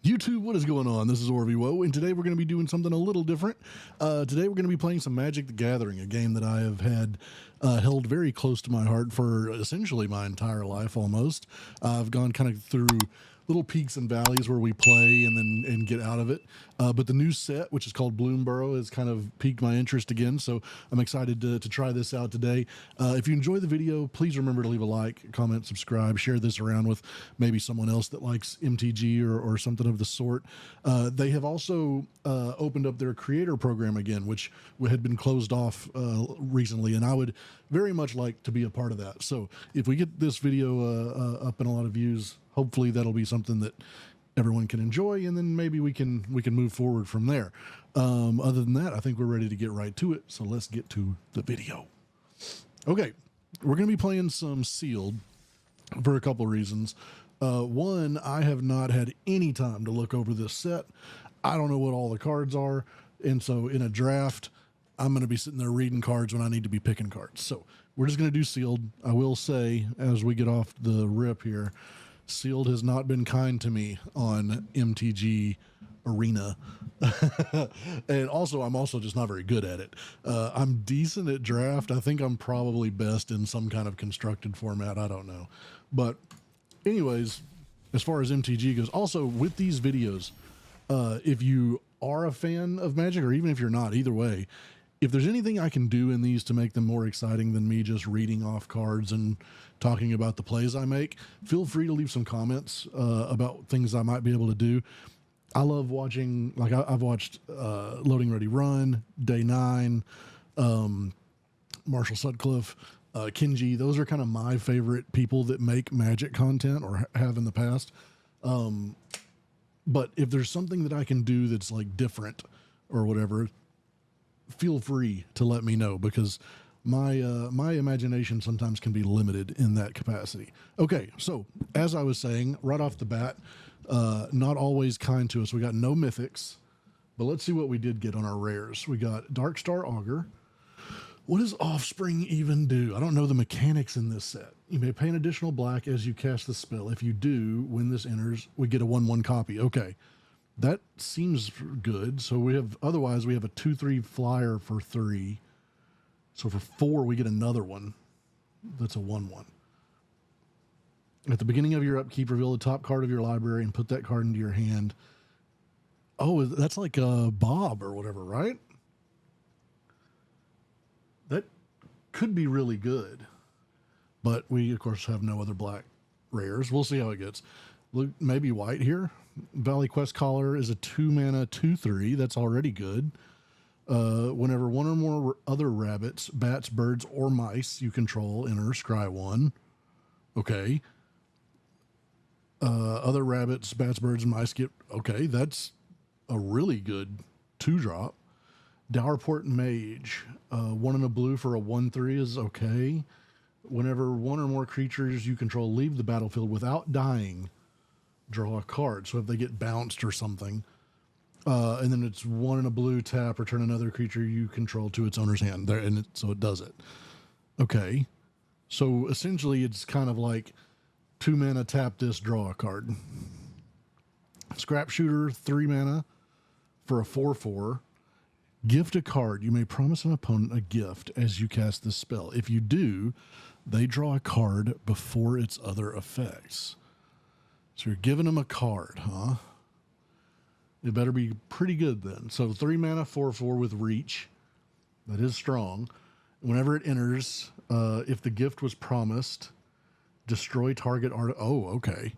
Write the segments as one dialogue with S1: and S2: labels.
S1: YouTube, what is going on? This is OrvieWoah, and today we're going to be doing something a little different. Today we're going to be playing some Magic the Gathering, a game that I have had held very close to my heart for essentially my entire life almost. I've gone kind of through little peaks and valleys where we play and get out of it. But the new set, which is called BLOOMBURROW, has kind of piqued my interest again, so I'm excited to try this out today. If you enjoy the video, please remember to leave a like, comment, subscribe, share this around with maybe someone else that likes MTG or something of the sort. They have also opened up their creator program again, which had been closed off recently, and I would very much like to be a part of that. So if we get this video up in a lot of views, hopefully that'll be something that everyone can enjoy, and then maybe we can move forward from there. Other than that, I think we're ready to get right to it. So let's get to the video. Okay, we're going to be playing some sealed for a couple of reasons. One, I have not had any time to look over this set. I don't know what all the cards are, and so in a draft, I'm going to be sitting there reading cards when I need to be picking cards. So we're just going to do sealed. I will say, as we get off the rip here, sealed has not been kind to me on MTG Arena. And also, I'm also just not very good at it. I'm decent at draft. I think I'm probably best in some kind of constructed format. I don't know. But anyways, as far as MTG goes, also with these videos, if you are a fan of Magic, or even if you're not, either way, if there's anything I can do in these to make them more exciting than me just reading off cards and talking about the plays I make, feel free to leave some comments about things I might be able to do. I love watching, like I've watched Loading Ready Run, Day 9, Marshall Sutcliffe, Kenji. Those are kind of my favorite people that make Magic content, or have in the past. But if there's something that I can do that's like different or whatever, feel free to let me know, because my imagination sometimes can be limited in that capacity. Okay, so as I was saying right off the bat, not always kind to us. We got no mythics, but let's see what we did get on our rares. We got Darkstar Augur. What does Offspring even do? I don't know the mechanics in this set. You may pay an additional black as you cast the spell. If you do, when this enters, we get a 1/1 copy. Okay. That seems good. So we have, otherwise we have a 2/3 flyer for 3. So for 4, we get another one. That's a 1/1. At the beginning of your upkeep, reveal the top card of your library and put that card into your hand. Oh, that's like a Bob or whatever, right? That could be really good. But we, of course, have no other black rares. We'll see how it gets. Look, maybe white here. Valley Quest Caller is a 2-mana 2/3. That's already good. Whenever one or more other rabbits, bats, birds, or mice you control enter, scry 1. Okay. Other rabbits, bats, birds, and mice get... Okay, that's a really good 2-drop. Dowerport Mage. 1 and a blue for a 1/3 is okay. Whenever one or more creatures you control leave the battlefield without dying, draw a card. So if they get bounced or something, and then it's 1 and a blue, tap, return another creature you control to its owner's hand there, and so it does it. Okay, so essentially it's kind of like 2 mana, tap this, draw a card. Scrap Shooter, 3 mana for a 4/4. Gift a card. You may promise an opponent a gift as you cast this spell. If you do, they draw a card before its other effects. So you're giving them a card, huh? It better be pretty good then. So 3 mana, 4/4 with reach. That is strong. Whenever it enters, if the gift was promised, destroy target art. Oh, okay.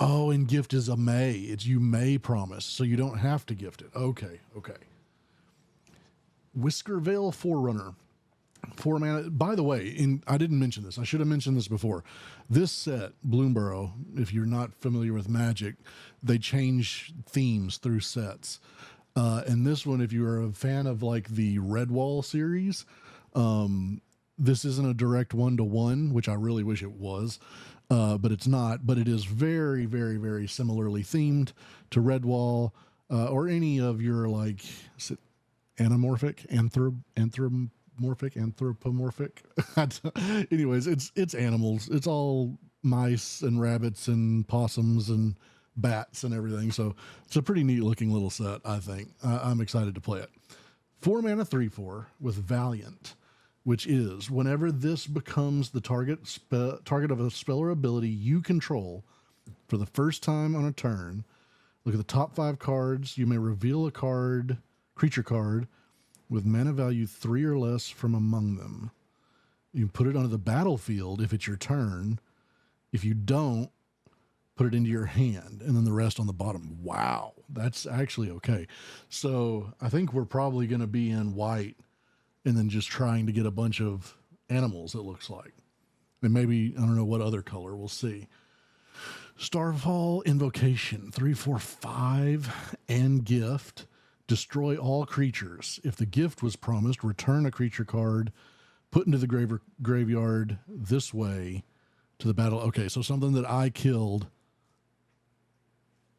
S1: Oh, and gift is a may. It's you may promise, so you don't have to gift it. Okay, okay. Whiskervale Forerunner. 4 mana. By the way, I didn't mention this. I should have mentioned this before. This set, BLOOMBURROW, if you're not familiar with Magic, they change themes through sets. And this one, if you're a fan of like the Redwall series, this isn't a direct 1-to-1, which I really wish it was, but it's not. But it is very, very, very similarly themed to Redwall, or any of your, like, is it anamorphic, anthropomorphic. Anyways, it's animals. It's all mice and rabbits and possums and bats and everything. So it's a pretty neat looking little set, I think. I'm excited to play it. 4 mana 3/4 with Valiant, which is whenever this becomes the target of a spell or ability you control for the first time on a turn, look at the top 5 cards. You may reveal a creature card with mana value 3 or less from among them. You can put it onto the battlefield if it's your turn. If you don't, put it into your hand, and then the rest on the bottom. Wow, that's actually okay. So I think we're probably going to be in white and then just trying to get a bunch of animals, it looks like. And maybe, I don't know what other color, we'll see. Starfall Invocation, 3/4/5, and gift. Destroy all creatures. If the gift was promised, return a creature card, put into the graveyard this way to the battle. Okay, so something that I killed.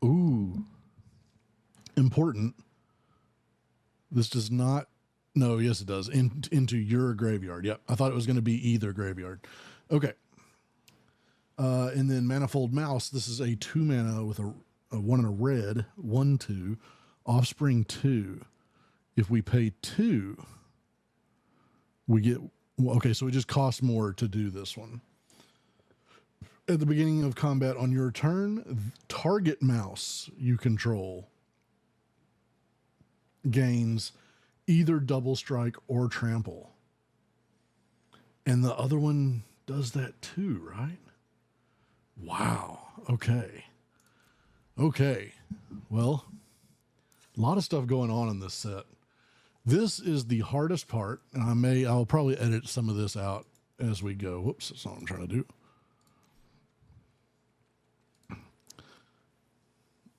S1: Ooh. Important. This does not. No, yes, it does. Into your graveyard. Yep. I thought it was going to be either graveyard. Okay. And then Manifold Mouse. This is a 2 mana with a 1 and a red. 1/2. Offspring 2. If we pay 2, we get. Okay, so it just costs more to do this one. At the beginning of combat on your turn, target mouse you control gains either double strike or trample. And the other one does that too, right? Wow. Okay. Okay. Well, a lot of stuff going on in this set. This is the hardest part, and I'll probably edit some of this out as we go. Whoops, that's not what I'm trying to do.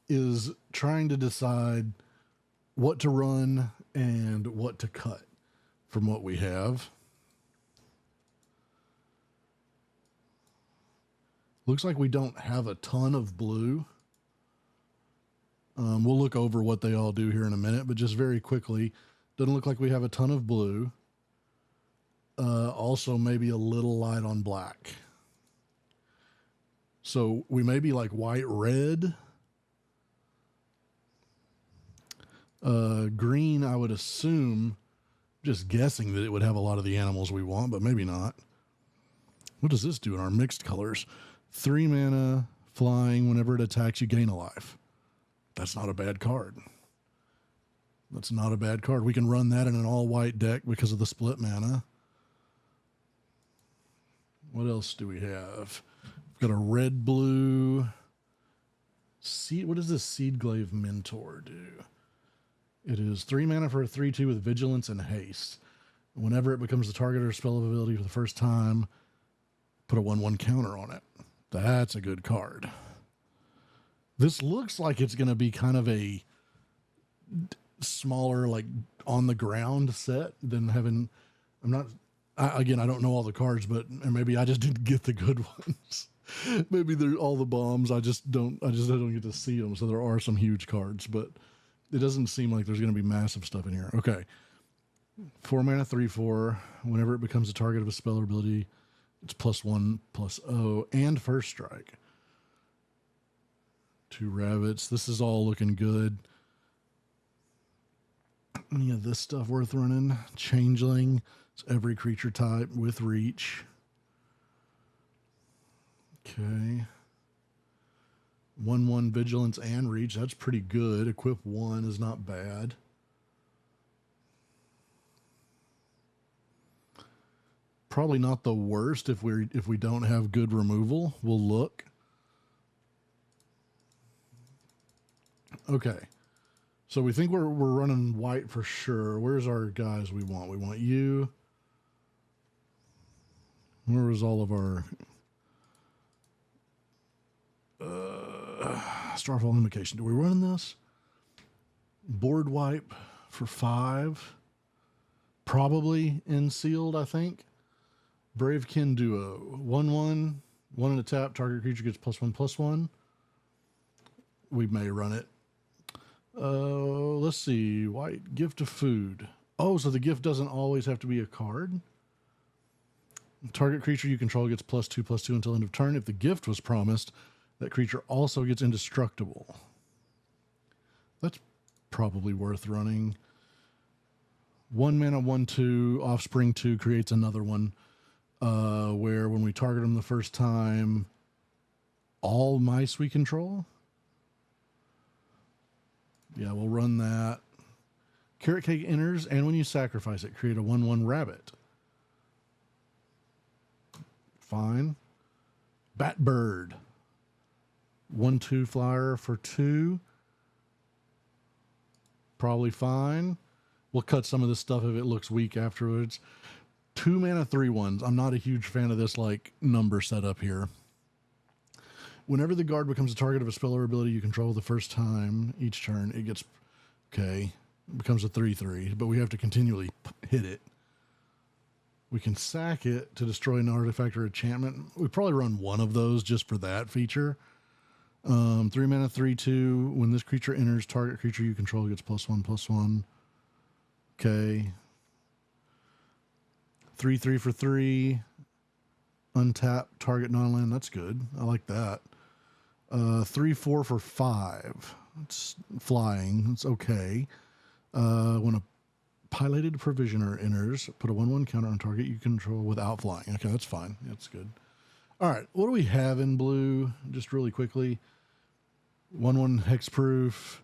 S1: Is trying to decide what to run and what to cut from what we have. Looks like we don't have a ton of blue. We'll look over what they all do here in a minute, but just very quickly, doesn't look like we have a ton of blue. Also maybe a little light on black. So we may be like white, red. Green, I would assume, just guessing that it would have a lot of the animals we want, but maybe not. What does this do in our mixed colors? 3 mana, flying. Whenever it attacks, you gain a life. That's not a bad card. That's not a bad card. We can run that in an all-white deck because of the split mana. What else do we have? We've got a red-blue. What does this Seedglaive Mentor do? It is 3 mana for a 3/2 with Vigilance and Haste. Whenever it becomes the target or spell ability for the first time, put a 1/1 counter on it. That's a good card. This looks like it's going to be kind of a smaller, like on the ground set than having. I don't know all the cards, but maybe I just didn't get the good ones. Maybe they're all the bombs. I just don't get to see them. So there are some huge cards, but it doesn't seem like there's going to be massive stuff in here. Okay. 4 mana 3/4. Whenever it becomes a target of a spell or ability, it's +1/+0 and first strike. 2 rabbits. This is all looking good. Any of this stuff worth running? Changeling. It's every creature type with reach. Okay. 1/1 vigilance and reach. That's pretty good. Equip 1 is not bad. Probably not the worst if we don't have good removal. We'll look. Okay. So we think we're running white for sure. Where's our guys we want? We want you. Where was all of our Starfall Invocation? Do we run this? Board wipe for 5. Probably in sealed, I think. Bravekin Duo. 1/1. 1 in a tap. Target creature gets +1/+1. We may run it. Let's see. White. Gift of food. Oh, so the gift doesn't always have to be a card? Target creature you control gets +2/+2 until end of turn. If the gift was promised, that creature also gets indestructible. That's probably worth running. 1 mana, 1/2, Offspring 2 creates another one where when we target them the first time, all mice we control. Yeah, we'll run that. Carrot Cake enters, and when you sacrifice it, create a 1/1 rabbit. Fine. Batbird. 1/2 flyer for 2. Probably fine. We'll cut some of this stuff if it looks weak afterwards. 2 mana, 3/1s. I'm not a huge fan of this like number setup here. Whenever the guard becomes a target of a spell or ability you control the first time each turn, it gets, okay, becomes a 3/3, but we have to continually hit it. We can sack it to destroy an artifact or enchantment. We probably run one of those just for that feature. 3 mana, 3/2. When this creature enters, target creature you control gets +1/+1. Okay. 3/3 for 3. Untap target non-land. That's good. I like that. 3/4 for 5. It's flying. It's okay. When a piloted provisioner enters, put a 1/1 counter on target you control without flying. Okay, that's fine. That's good. All right. What do we have in blue? Just really quickly. 1/1 hexproof.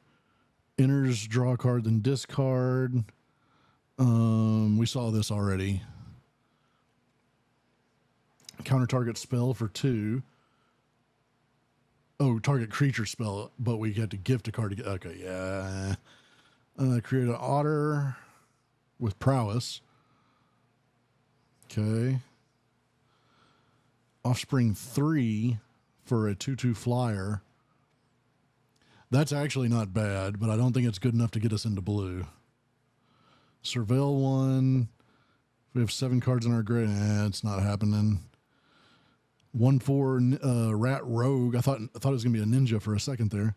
S1: Enters, draw a card, then discard. We saw this already. Counter target spell for 2. Oh, target creature spell, but we get to gift a card to get. Okay, yeah. Create an otter with prowess. Okay. Offspring 3 for a 2/2 flyer. That's actually not bad, but I don't think it's good enough to get us into blue. Surveil 1. We have 7 cards in our grid. It's not happening. 1/4 rat rogue. I thought it was gonna be a ninja for a second there.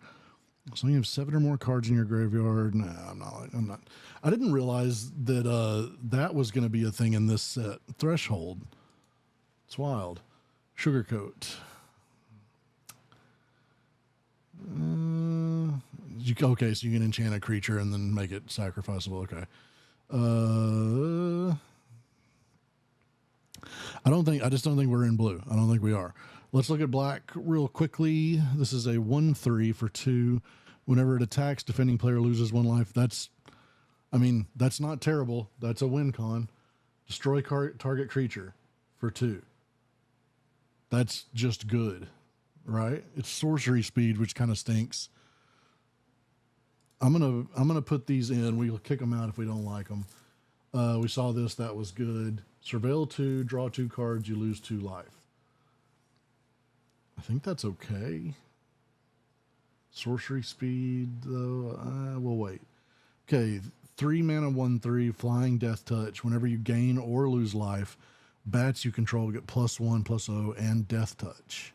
S1: So you have 7 or more cards in your graveyard. Nah, I'm not. I didn't realize that that was gonna be a thing in this set. Threshold. It's wild. Sugarcoat. Okay, so you can enchant a creature and then make it sacrificable. Okay. I just don't think we're in blue. I don't think we are. Let's look at black real quickly. This is a 1/3 for 2. Whenever it attacks, defending player loses 1 life. That's not terrible. That's a win con. Destroy target creature for 2. That's just good, right? It's sorcery speed, which kind of stinks. I'm gonna put these in. We'll kick them out if we don't like them. We saw this. That was good. Surveil 2, draw 2 cards, you lose 2 life. I think that's okay. Sorcery speed, though, we'll wait. Okay, 3 mana, 1/3, flying death touch. Whenever you gain or lose life, bats you control get +1/+0 and death touch.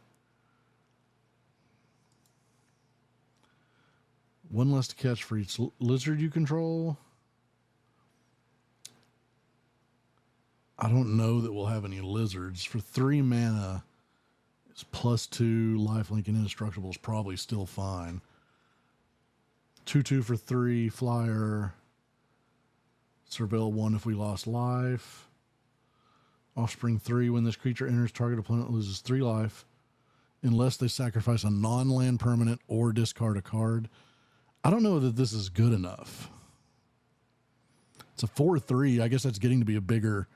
S1: 1 less to catch for each lizard you control. I don't know that we'll have any lizards. For 3 mana, it's +2, lifelink, and indestructible is probably still fine. 2/2 for 3, flyer. Surveil 1 if we lost life. Offspring 3, when this creature enters, target opponent loses 3 life unless they sacrifice a non-land permanent or discard a card. I don't know that this is good enough. It's a 4/3. I guess that's getting to be a bigger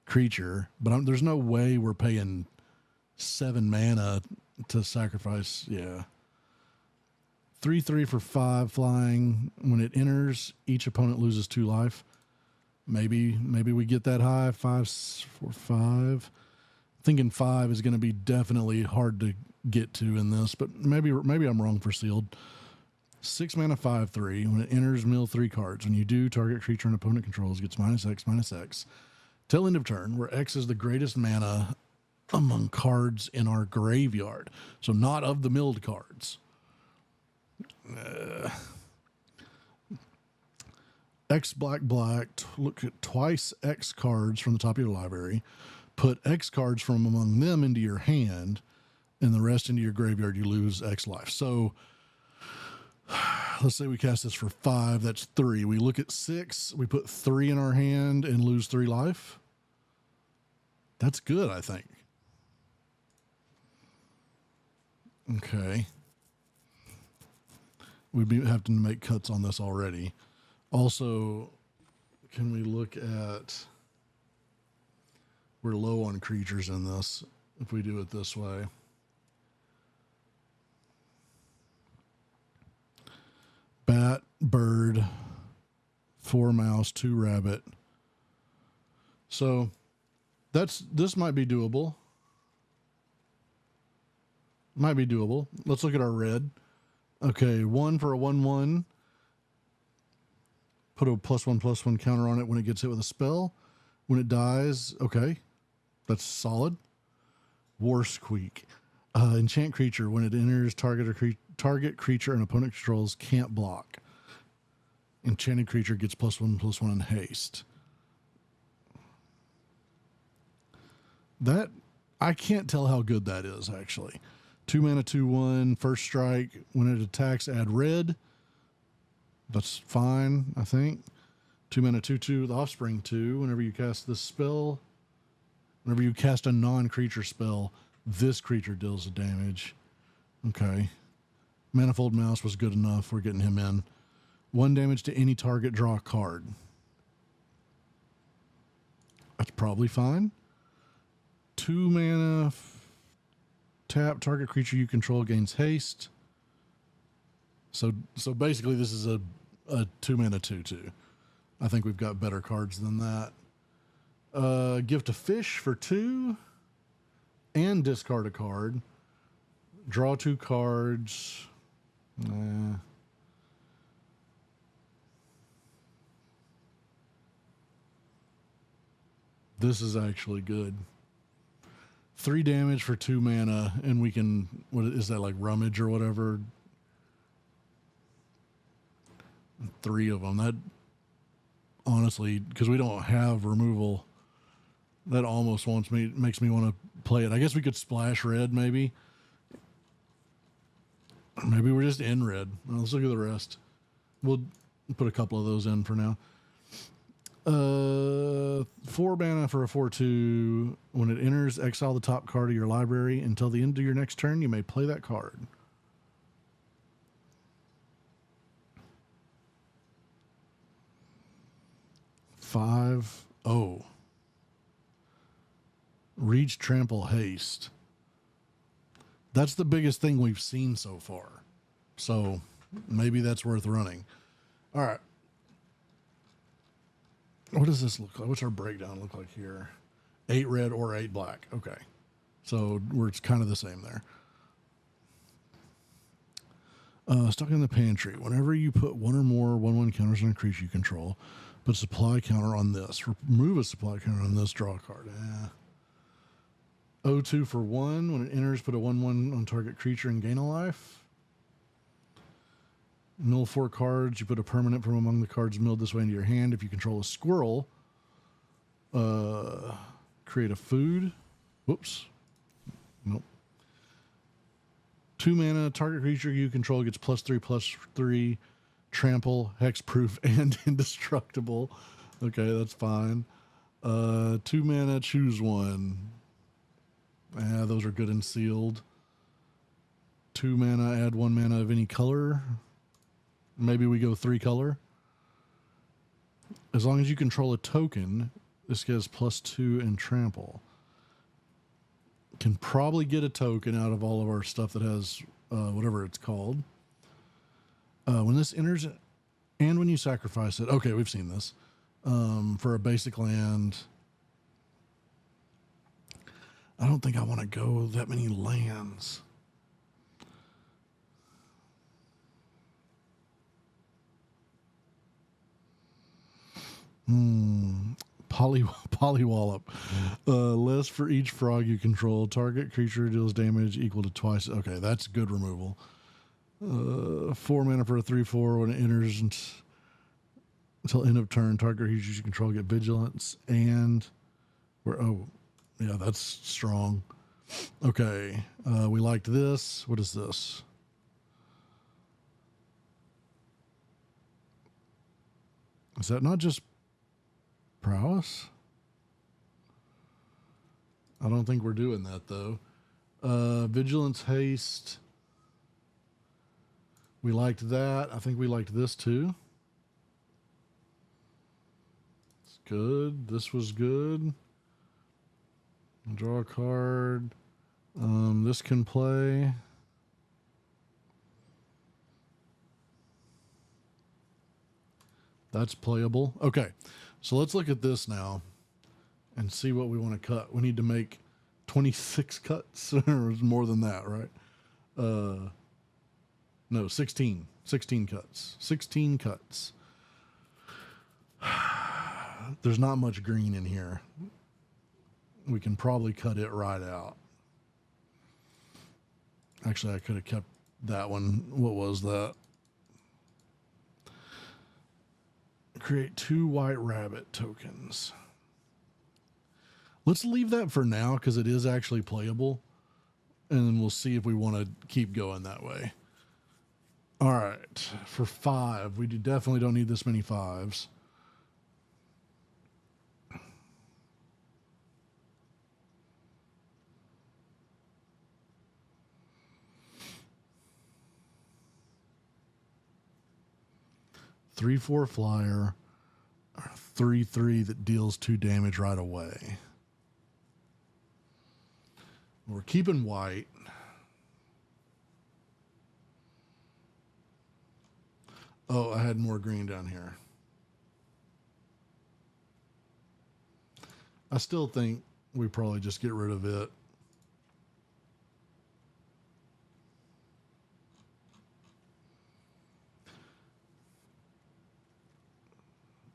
S1: creature, but there's no way we're paying 7 mana to sacrifice. Yeah. 3/3 for 5 flying. When it enters, each opponent loses 2 life. Maybe we get that high. 5 for 5. Thinking 5 is going to be definitely hard to get to in this, but maybe I'm wrong for sealed. 6 mana, 5/3. When it enters, mill 3 cards. When you do, target creature an opponent controls gets -X/-X. Till end of turn, where X is the greatest mana among cards in our graveyard. So not of the milled cards. X black. Look at twice X cards from the top of your library. put X cards from among them into your hand, and the rest into your graveyard. You lose X life. So let's say we cast this for 5. That's 3. We look at 6. We put 3 in our hand and lose 3 life. That's good, I think. Okay. We'd be having to make cuts on this already. Also, can we look at... We're low on creatures in this if we do it this way. Bat, bird, 4 mouse, 2 rabbit. So this might be doable. Might be doable. Let's look at our red. Okay, 1 for a 1/1. Put a +1/+1 counter on it when it gets hit with a spell. When it dies, okay, that's solid. War Squeak. Enchant creature. When it enters, target creature an opponent controls can't block. Enchanted creature gets +1/+1 in haste. That, I can't tell how good that is, actually. 2 mana, 2/1, first strike. When it attacks, add red. That's fine, I think. 2 mana, 2/2, the offspring 2. Whenever you cast this spell, whenever you cast a non-creature spell, this creature deals the damage. Okay. Manifold Mouse was good enough. We're getting him in. 1 damage to any target, draw a card. That's probably fine. 2 mana, tap, target creature you control gains haste. So basically this is a 2 mana 2/2. I think we've got better cards than that. Gift a fish for 2 and discard a card. Draw 2 cards. This is actually good. 3 damage for 2 mana, and we can, what is that, like rummage or whatever? 3 of them. That, honestly, because we don't have removal, that almost makes me want to play it. I guess we could splash red, maybe. Maybe we're just in red. Well, let's look at the rest. We'll put a couple of those in for now. 4 mana for a 4/2. When it enters, exile the top card of your library. Until the end of your next turn, you may play that card. Reach, trample, haste. That's the biggest thing we've seen so far. So maybe that's worth running. All right. What does this look like? What's our breakdown look like here? 8 red or 8 black. Okay. So it's kind of the same there. Stuck in the pantry. Whenever you put 1 or more 1/1 counters on a creature you control, put a supply counter on this. Remove a supply counter on this, draw a card. 0/2 for 1. When it enters, put a 1/1 on target creature and gain a life. Mill 4 cards. You put a permanent from among the cards milled this way into your hand. If you control a squirrel, create a food. Whoops. Nope. 2 mana, target creature you control gets +3/+3, trample, hexproof, and indestructible. Okay, that's fine. 2 mana, choose 1. Those are good and sealed. 2 mana, add 1 mana of any color. Maybe we go 3 color. As long as you control a token, this gets +2 and trample. Can probably get a token out of all of our stuff that has whatever it's called. When this enters, and when you sacrifice it. Okay, we've seen this. For a basic land. I don't think I want to go that many lands. Polywallop. Less for each frog you control. Target creature deals damage equal to twice. Okay, that's good removal. 4 mana for a 3/4. When it enters until end of turn, target creatures you control get vigilance. And Yeah, that's strong. Okay, we liked this. What is this? Is that not just prowess? I don't think we're doing that, though. Vigilance, haste. We liked that. I think we liked this, too. It's good. This was good. Draw a card. This can play. That's playable. Okay, so let's look at this now and see what we want to cut. We need to make 26 cuts, or more than that, right? No, 16. 16 cuts. 16 cuts. There's not much green in here. We can probably cut it right out. Actually, I could have kept that one. What was that? Create 2 white rabbit tokens. Let's leave that for now because it is actually playable. And then we'll see if we want to keep going that way. All right. For 5, we definitely don't need this many 5s. Three, 4 flyer, 3/3 that deals 2 damage right away. We're keeping white. Oh, I had more green down here. I still think we probably just get rid of it.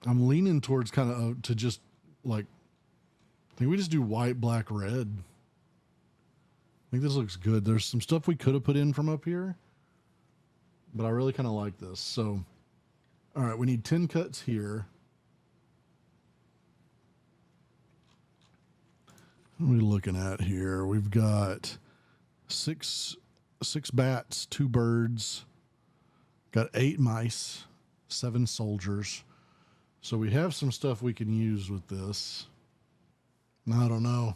S1: I'm leaning towards kind of to just like, I think we just do white, black, red. I think this looks good. There's some stuff we could have put in from up here, but I really kind of like this. So, all right, we need 10 cuts here. What are we looking at here? We've got six bats, 2 birds, got 8 mice, 7 soldiers. So we have some stuff we can use with this. I don't know.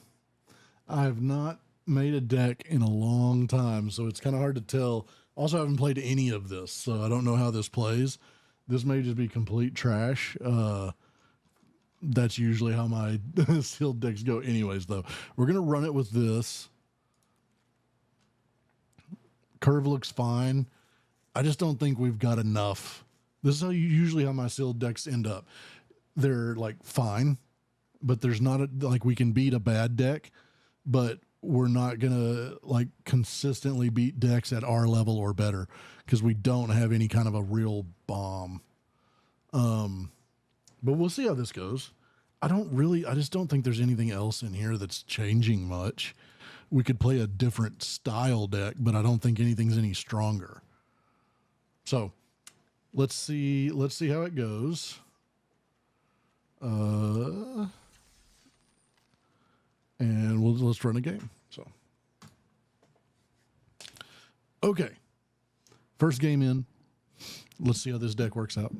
S1: I have not made a deck in a long time, so it's kind of hard to tell. Also, I haven't played any of this, so I don't know how this plays. This may just be complete trash. That's usually how my sealed decks go anyways, though. We're going to run it with this. Curve looks fine. I just don't think we've got enough. This is usually how my sealed decks end up. They're like fine, but there's not like we can beat a bad deck, but we're not gonna like consistently beat decks at our level or better because we don't have any kind of a real bomb. But we'll see how this goes. I just don't think there's anything else in here that's changing much. We could play a different style deck, but I don't think anything's any stronger. So let's see how it goes. And let's run a game. So, okay. First game in. Let's see how this deck works out.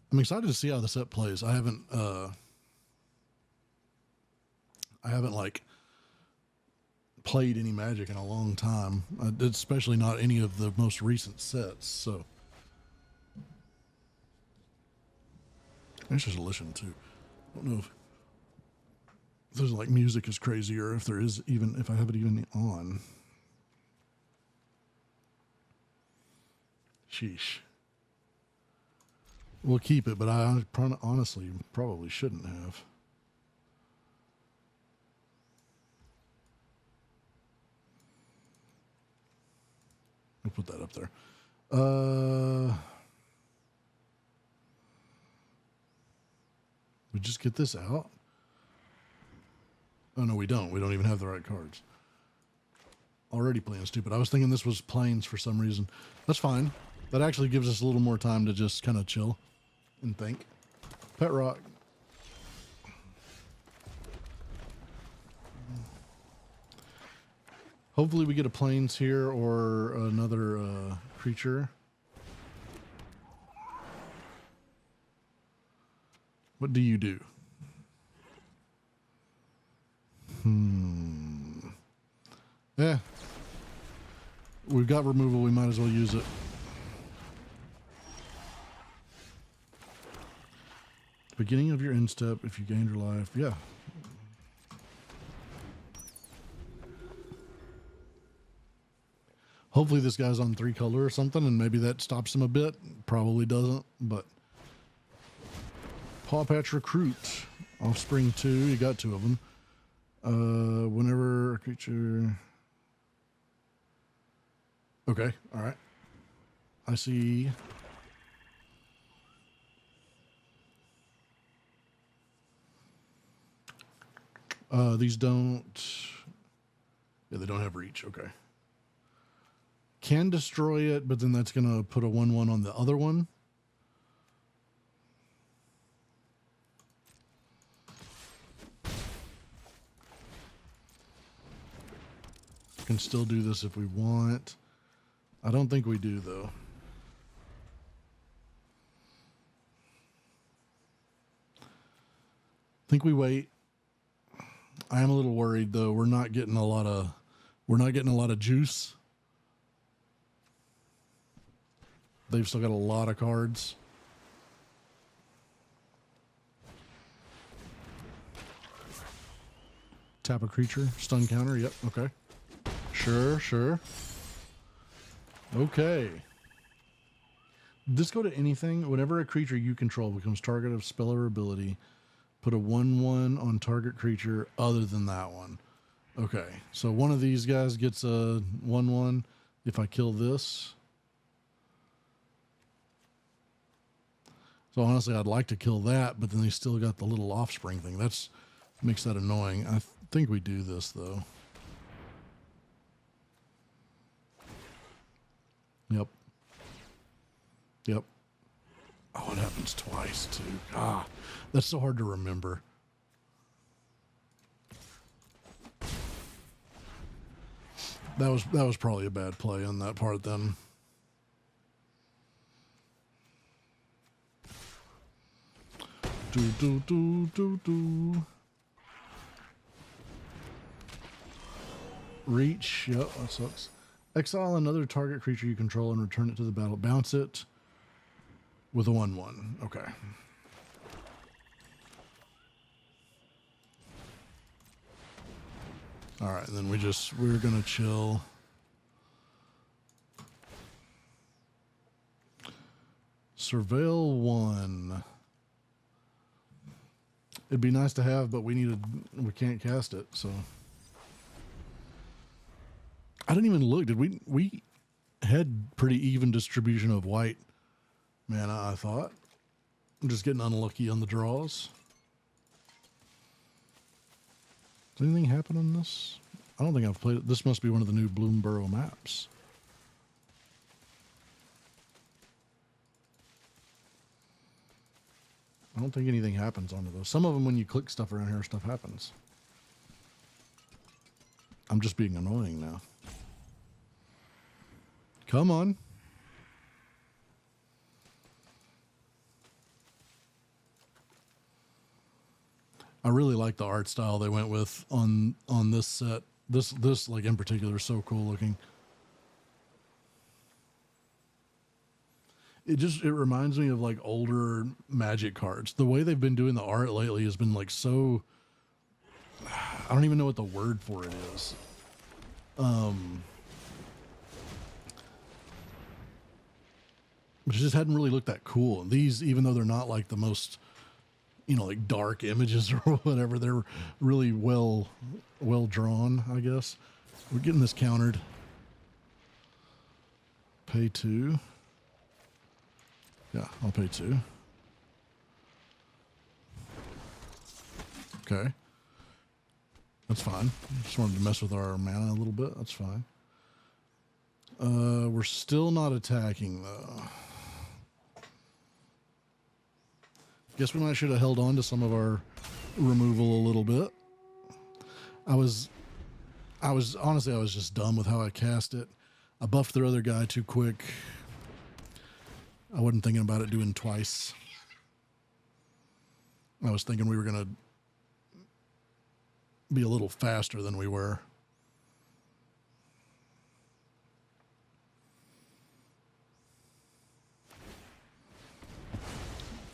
S1: I'm excited to see how the set plays. I haven't like played any Magic in a long time, especially not any of the most recent sets. So there's just a listen too. I don't know if there's like music is crazy or if there is even if I have it even on. Sheesh. We'll keep it, but I honestly probably shouldn't have. I'll put that up there. We just get this out? Oh, no, we don't. We don't even have the right cards. Already playing stupid. I was thinking this was plains for some reason. That's fine. That actually gives us a little more time to just kind of chill and think. Pet rock. Hopefully we get a plains here or another creature. What do you do? Yeah. We've got removal, we might as well use it. Beginning of your end step, if you gained your life. Yeah. Hopefully this guy's on 3 color or something, and maybe that stops him a bit. Probably doesn't, but... Paw Patch Recruit. Offspring 2, you got 2 of them. Whenever a creature... Okay, alright. I see... these don't... Yeah, they don't have reach, okay. Can destroy it, but then that's going to put a 1/1 on the other one. Can still do this if we want. I don't think we do, though. Think we wait. I am a little worried, though. We're not getting a lot of juice. They've still got a lot of cards. Tap a creature, stun counter. Yep. Okay. Sure. Okay. This go to anything. Whenever a creature you control becomes target of spell or ability, put a 1/1 on target creature other than that one. Okay. So one of these guys gets a 1/1 if I kill this. So honestly, I'd like to kill that, but then they still got the little offspring thing. That's makes that annoying. I think we do this, though. Yep. Oh, it happens twice, too. Ah, that's so hard to remember. That was probably a bad play on that part, then. Do. Reach. Yep, that sucks. Exile another target creature you control and return it to the battle. Bounce it with a 1/1. Okay. All right, and then we're gonna chill. Surveil 1. It'd be nice to have, but we can't cast it, so. I didn't even look. Did we had pretty even distribution of white mana, I thought. I'm just getting unlucky on the draws. Does anything happen on this? I don't think I've played it. This must be one of the new BLOOMBURROW maps. I don't think anything happens onto those. Some of them, when you click stuff around here, stuff happens. I'm just being annoying now. Come on. I really like the art style they went with on this set. This like in particular is so cool looking. It reminds me of like older Magic cards. The way they've been doing the art lately has been like so, I don't even know what the word for it is. It just hadn't really looked that cool. And these, even though they're not like the most, like dark images or whatever, they're really well drawn, I guess. We're getting this countered. Pay 2. Yeah, I'll pay 2. Okay. That's fine. Just wanted to mess with our mana a little bit. That's fine. We're still not attacking, though. Guess we might should have held on to some of our removal a little bit. I was I was just dumb with how I cast it. I buffed their other guy too quick. I wasn't thinking about it doing twice. I was thinking we were going to be a little faster than we were.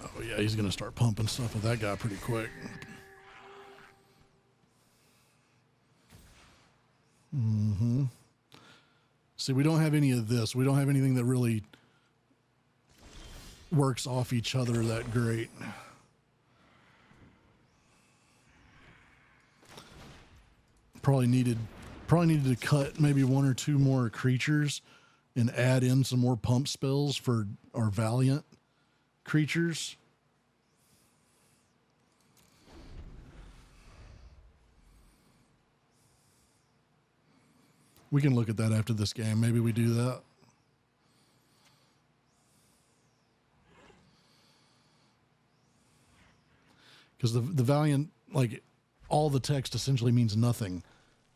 S1: Oh yeah, he's going to start pumping stuff with that guy pretty quick. Mm-hmm. See, we don't have any of this. We don't have anything that really works off each other that great. Probably needed to cut maybe one or two more creatures and add in some more pump spells for our Valiant creatures. We can look at that after this game. Maybe we do that. Because the Valiant, like, all the text essentially means nothing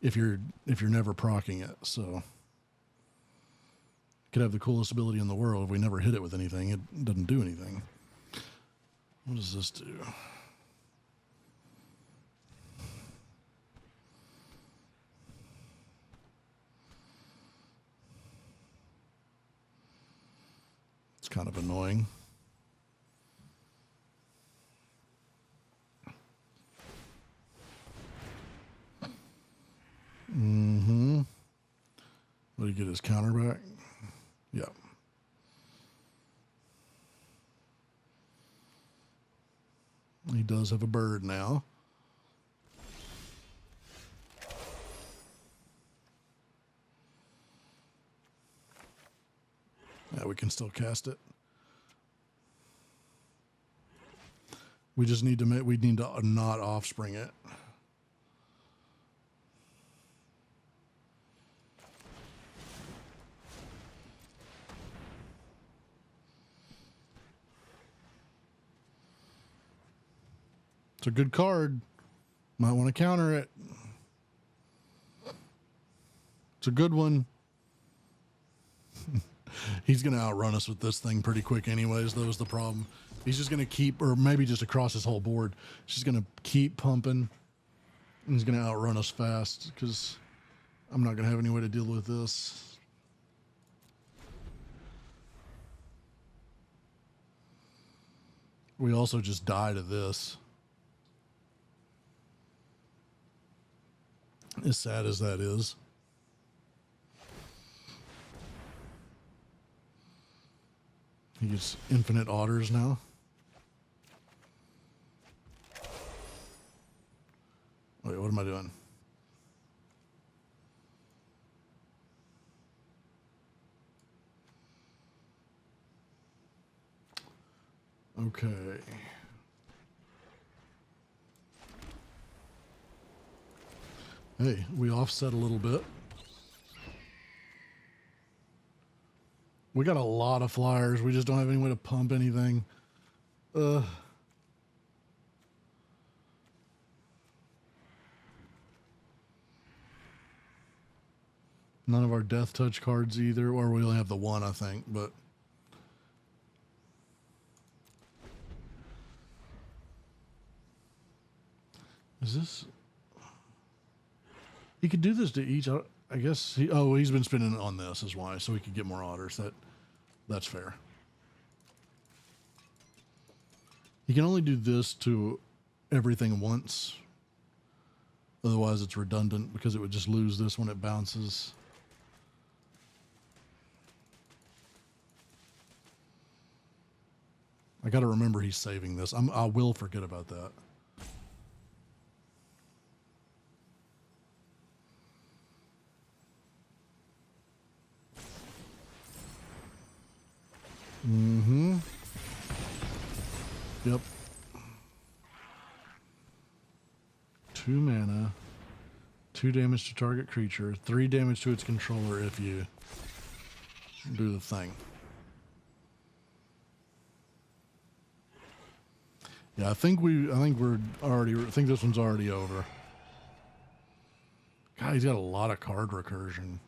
S1: if you're never proccing it. So could have the coolest ability in the world. If we never hit it with anything, it doesn't do anything. What does this do? It's kind of annoying. Mm-hmm. Will he get his counter back? Yeah. He does have a bird now. Yeah, we can still cast it. We just need to not offspring it. It's a good card. Might want to counter it. It's a good one. He's going to outrun us with this thing pretty quick anyways. That was the problem. He's just going to keep, or maybe just across his whole board. He's just going to keep pumping. And he's going to outrun us fast because I'm not going to have any way to deal with this. We also just die to this. As sad as that is. He gets infinite otters now. Wait, what am I doing? Okay. Hey, we offset a little bit. We got a lot of flyers. We just don't have any way to pump anything. None of our death touch cards either, or we only have the one, I think, but is this? He could do this to each. I guess he's been spending it on this is why, so he could get more otters. That's fair. He can only do this to everything once. Otherwise, it's redundant because it would just lose this when it bounces. I got to remember he's saving this. I will forget about that. Mm-hmm. Yep. 2 mana, 2 damage to target creature, 3 damage to its controller if you do the thing. Yeah, I think this one's already over. God, God, he's got a lot of card recursion.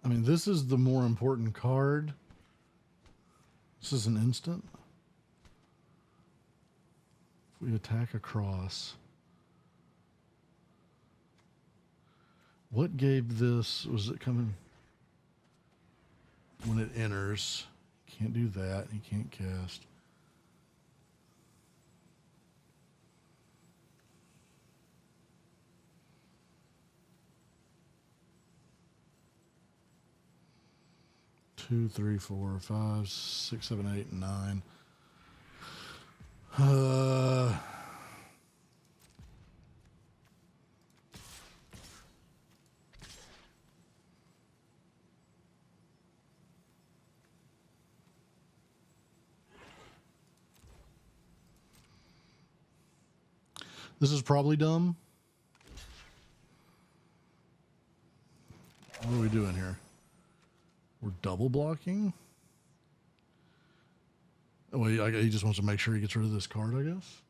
S1: I mean, this is the more important card. This is an instant. If we attack across. What gave this? Was it coming when it enters? Can't do that. He can't cast. Two, three, four, five, six, seven, 8, and 9. This is probably dumb. What are we doing here? We're double blocking? Oh, well, he just wants to make sure he gets rid of this card, I guess.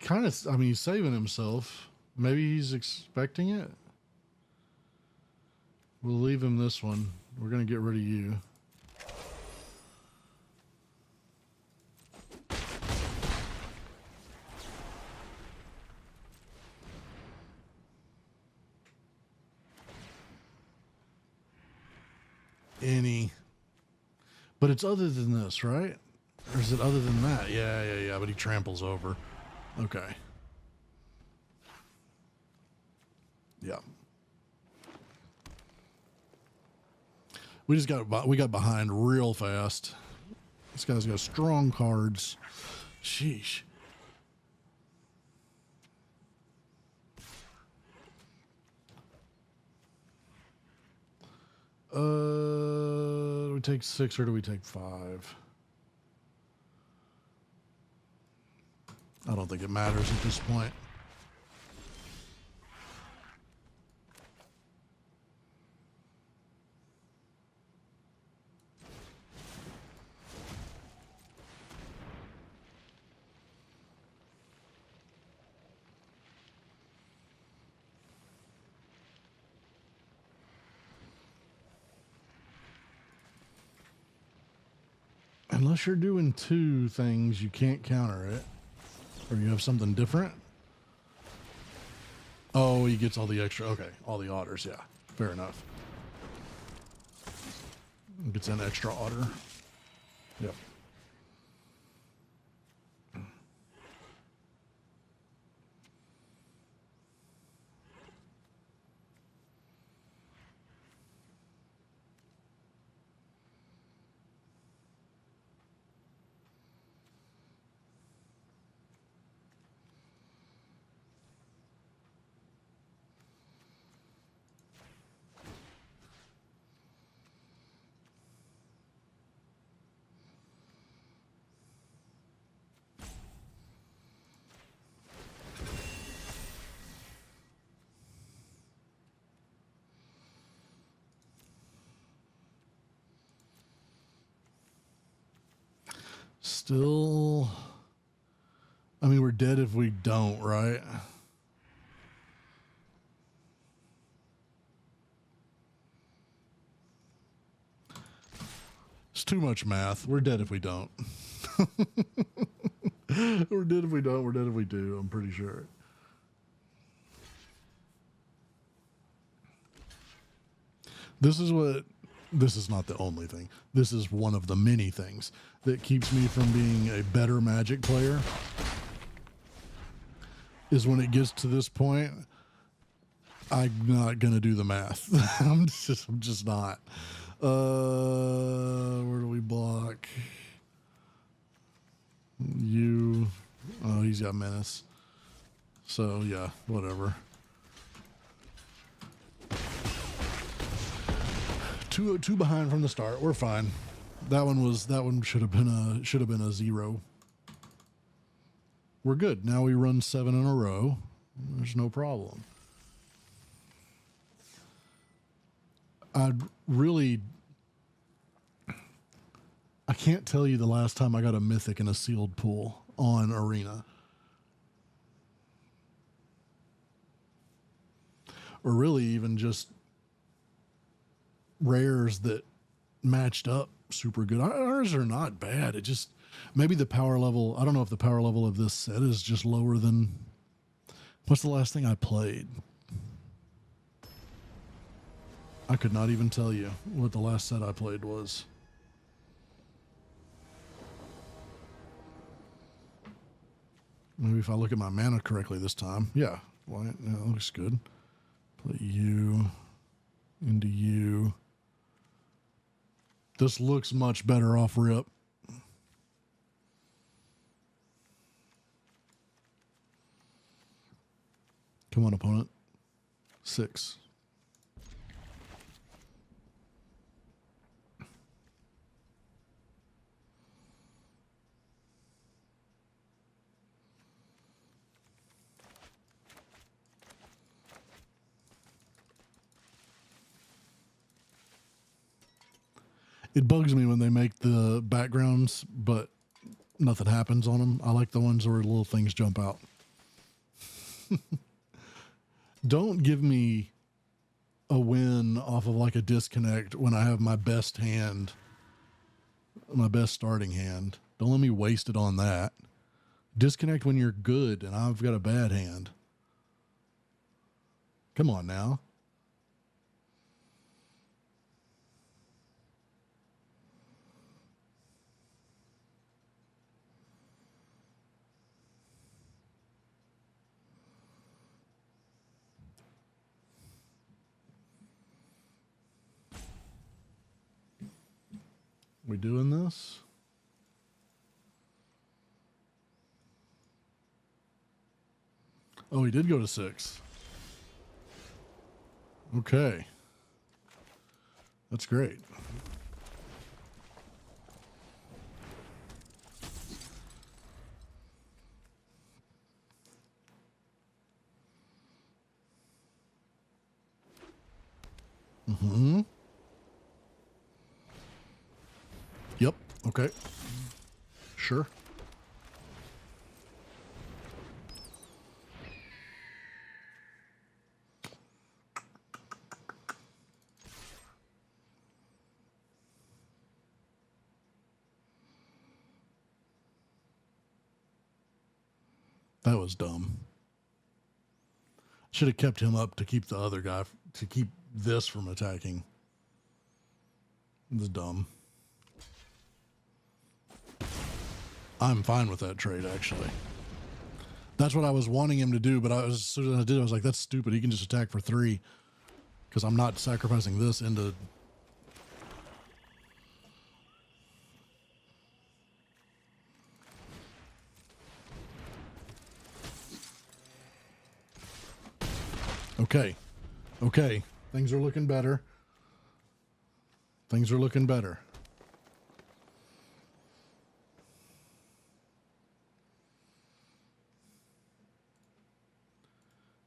S1: Kind of, I mean, he's saving himself. Maybe he's expecting it. We'll leave him this one. We're going to get rid of you. But it's other than this, right? Or is it other than that? Yeah, but he tramples over. Okay. Yeah. We got behind real fast. This guy's got strong cards. Sheesh. Do we take 6 or do we take 5? I don't think it matters at this point. Unless you're doing 2 things, you can't counter it. Or you have something different. Oh, he gets all the extra. Okay, all the otters, yeah. Fair enough. Gets an extra otter. Yep. Still, I mean, we're dead if we don't, right? It's too much math. We're dead if we don't. We're dead if we don't. We're dead if we do. I'm pretty sure. This is not the only thing. This is one of the many things that keeps me from being a better Magic player. Is when it gets to this point, I'm not gonna do the math. I'm just not. Where do we block? You. Oh, he's got menace. So yeah, whatever. Two behind from the start. We're fine. That one should have been a 0. We're good. Now we run 7 in a row. There's no problem. I can't tell you the last time I got a mythic in a sealed pool on Arena. Or really even just rares that matched up super good. Ours are not bad. It just, maybe the power level, I don't know if the power level of this set is just lower than, what's the last thing I played? I could not even tell you what the last set I played was. Maybe if I look at my mana correctly this time. Yeah, well, that looks good. Put you into you. This looks much better off rip. Come on, opponent. 6. It bugs me when they make the backgrounds, but nothing happens on them. I like the ones where little things jump out. Don't give me a win off of like a disconnect when I have my best hand, my best starting hand. Don't let me waste it on that. Disconnect when you're good and I've got a bad hand. Come on now. We doing this? Oh, he did go to 6. Okay. That's great. Mm-hmm. Yep. Okay. Sure. That was dumb. Should have kept him up to keep the other guy, to keep this from attacking. It was dumb. I'm fine with that trade, actually. That's what I was wanting him to do, but as soon as I did, I was like, that's stupid. He can just attack for 3. Because I'm not sacrificing this into... Okay. Okay. Things are looking better. Things are looking better.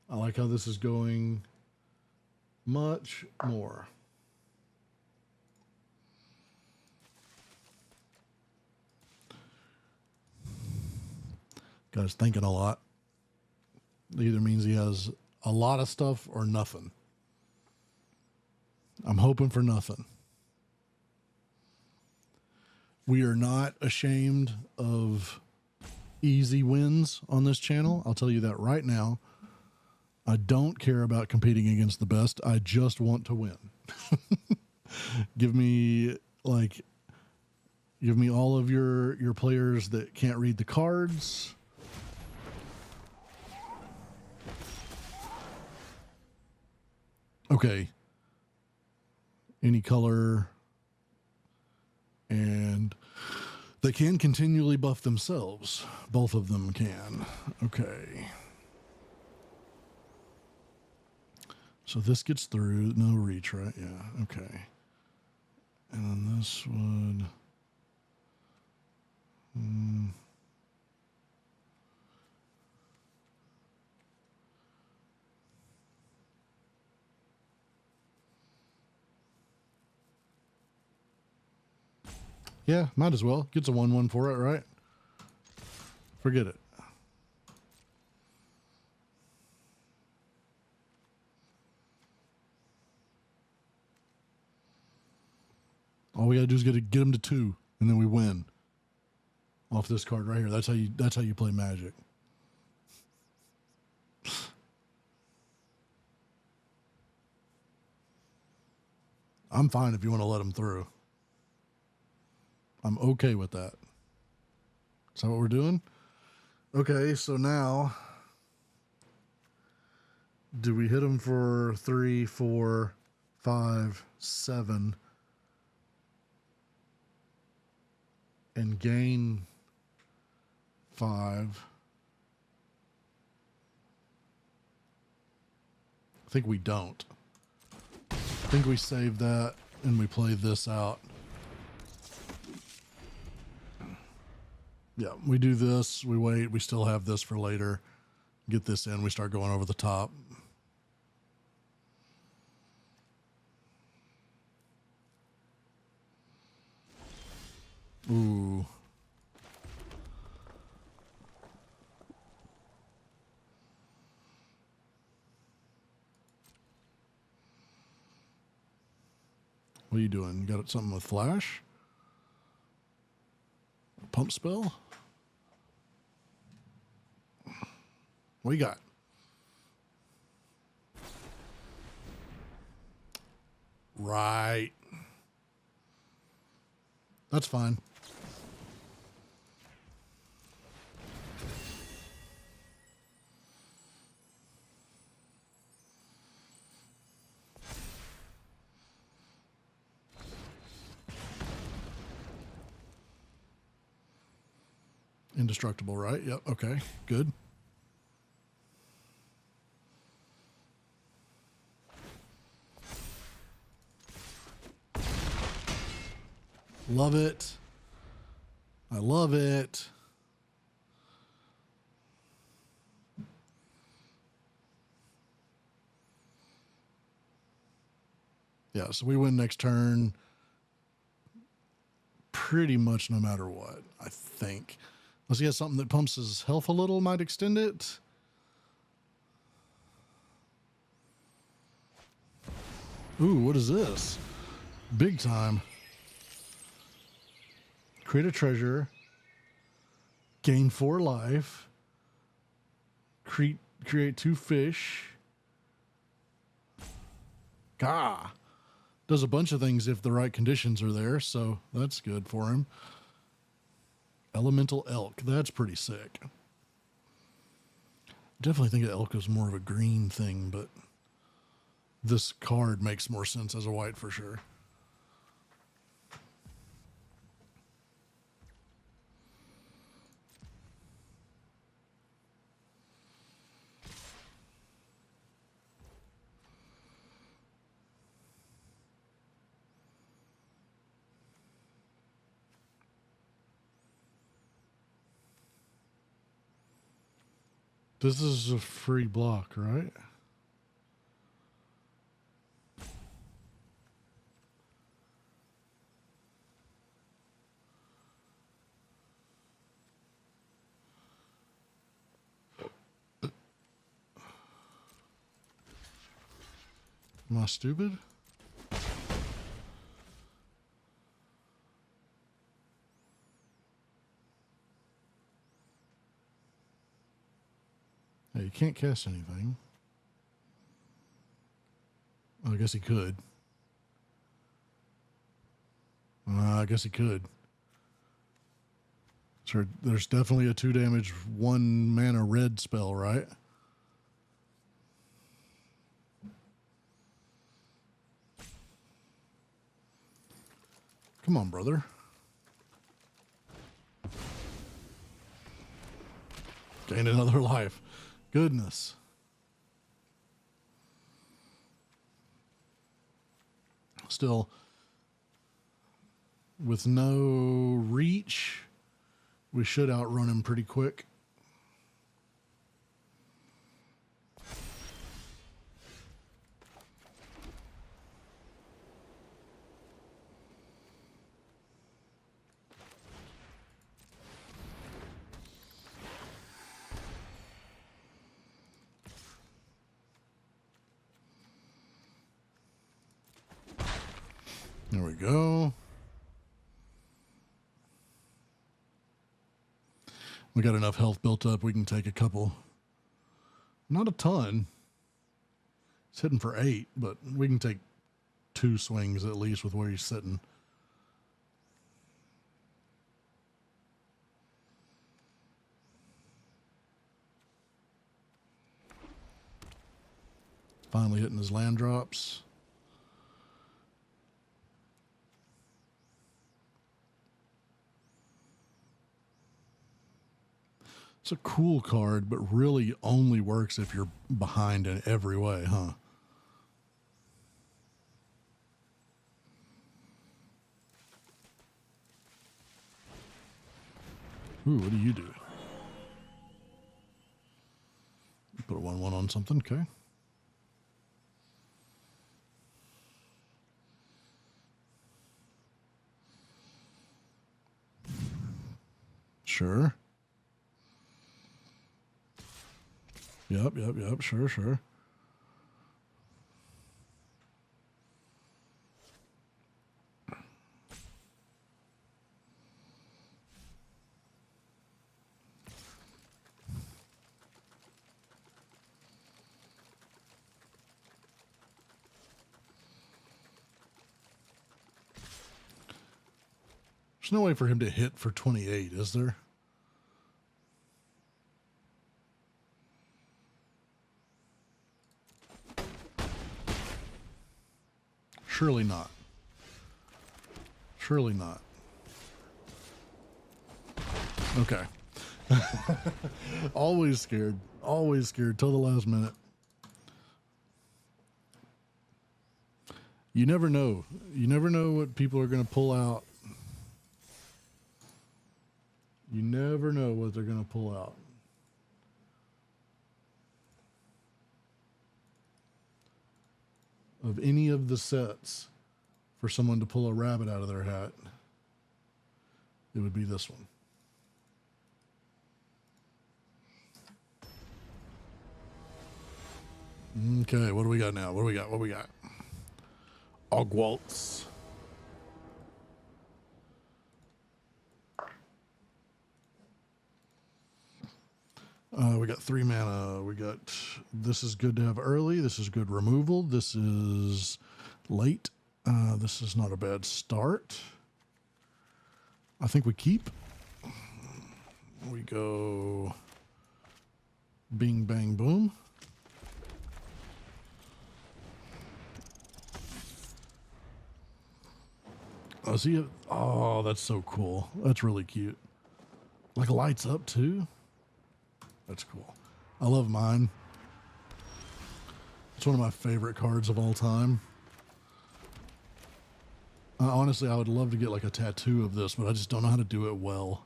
S1: I like how this is going much more. Guy's thinking a lot. It either means he has a lot of stuff or nothing. I'm hoping for nothing. We are not ashamed of easy wins on this channel. I'll tell you that right now. I don't care about competing against the best. I just want to win. Give me all of your players that can't read the cards. Okay. Any color. And they can continually buff themselves. Both of them can. Okay. So this gets through. No reach, right? Yeah. Okay. And then this would... Yeah, might as well. Gets a 1/1 for it, right? Forget it. All we gotta do is get them to 2, and then we win. Off this card right here. That's how you play Magic. I'm fine if you want to let them through. I'm okay with that. Is that what we're doing? Okay, so now, do we hit them for 3, 4, 5, 7, and gain 5? I think we don't. I think we save that and we play this out. Yeah, we do this, we wait, we still have this for later. Get this in, we start going over the top. Ooh. What are you doing? You got something with flash? Pump spell? What you got? Right. That's fine. Indestructible, right? Yep. Okay. Good. Love it. I love it. Yeah, so we win next turn pretty much no matter what, I think. Unless he has something that pumps his health a little, might extend it. Ooh, what is this? Big time. Create a treasure. Gain 4 life. Create 2 fish. Gah. Does a bunch of things if the right conditions are there, so that's good for him. Elemental elk. That's pretty sick. Definitely think elk is more of a green thing, but this card makes more sense as a white for sure. This is a free block, right? Am I stupid? can't cast anything. Well, I guess he could. I guess he could. So there's definitely a 2 damage, 1 mana red spell, right? Come on, brother. Gain another life. Goodness. Still, with no reach, we should outrun him pretty quick. There we go. We got enough health built up. We can take a couple. Not a ton. It's hitting for 8, but we can take 2 swings at least with where he's sitting. Finally hitting his land drops. It's a cool card, but really only works if you're behind in every way, huh? Ooh, what do you do? Put a 1/1 on something, okay. Sure. Yep, sure. There's no way for him to hit for 28, is there? Surely not. Surely not. Okay. Always scared. Always scared till the last minute. You never know. You never know what people are going to pull out. You never know what they're going to pull out. Of any of the sets, for someone to pull a rabbit out of their hat, it would be this one. Okay, what do we got now? What do we got? Ogwaltz. We got 3 mana. We got, this is good to have early. This is good removal. This is late. This is not a bad start. I think we keep. We go bing, bang, boom. Oh, see it? Oh, that's so cool. That's really cute. Like lights up too. That's cool. I love mine. It's one of my favorite cards of all time. Honestly, I would love to get like a tattoo of this, but I just don't know how to do it well.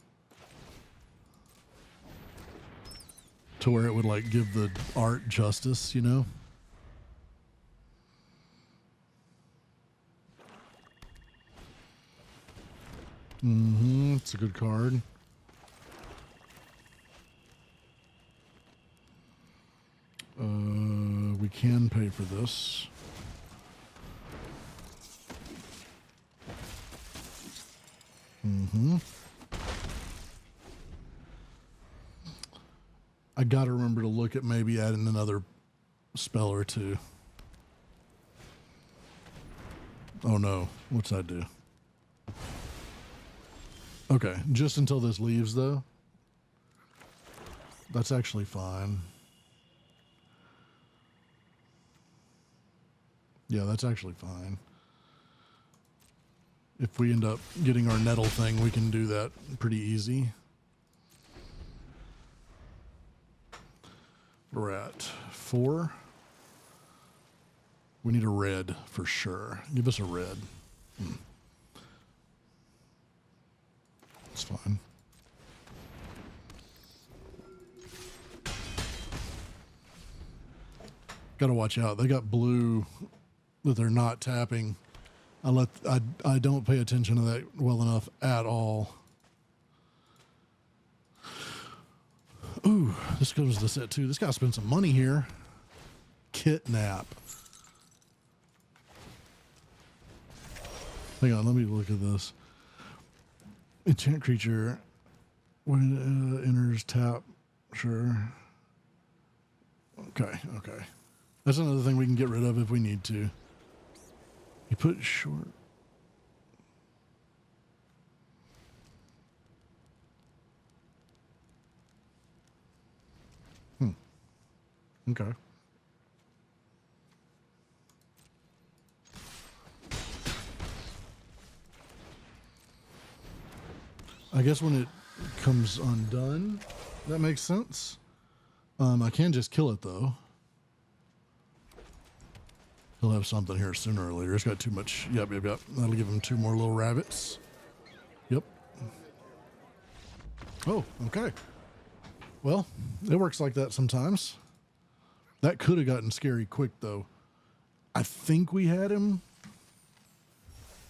S1: To where it would like give the art justice, you know? It's a good card. We can pay for this. I got to remember to look at maybe adding another spell or two. Oh no, what's that do? Okay, just until this leaves though. That's actually fine. Yeah, that's actually fine. If we end up getting our nettle thing, we can do that pretty easy. We're at 4. We need a red for sure. Give us a red. It's fine. Gotta watch out. They got blue that they're not tapping. I don't pay attention to that well enough at all. Ooh, this goes to set 2. This guy spent some money here. Kidnap. Hang on, let me look at this. Enchant creature. When it enters tap. Sure. Okay. That's another thing we can get rid of if we need to. You put short. Okay. I guess when it comes undone, that makes sense. I can just kill it though. He'll have something here sooner or later. It's got too much. Yep. That'll give him 2 more little rabbits. Yep. Oh, okay. Well, it works like that sometimes. That could have gotten scary quick though. I think we had him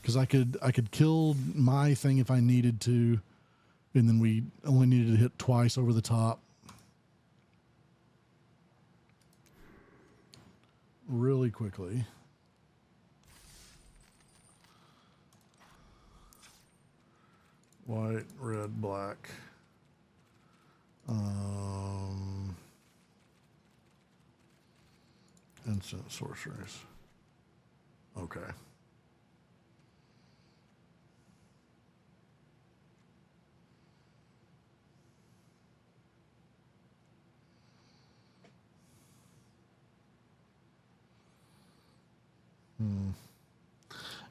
S1: because I could kill my thing if I needed to, and then we only needed to hit twice over the top. Really quickly. White, red, black. Instant sorcerers. Okay.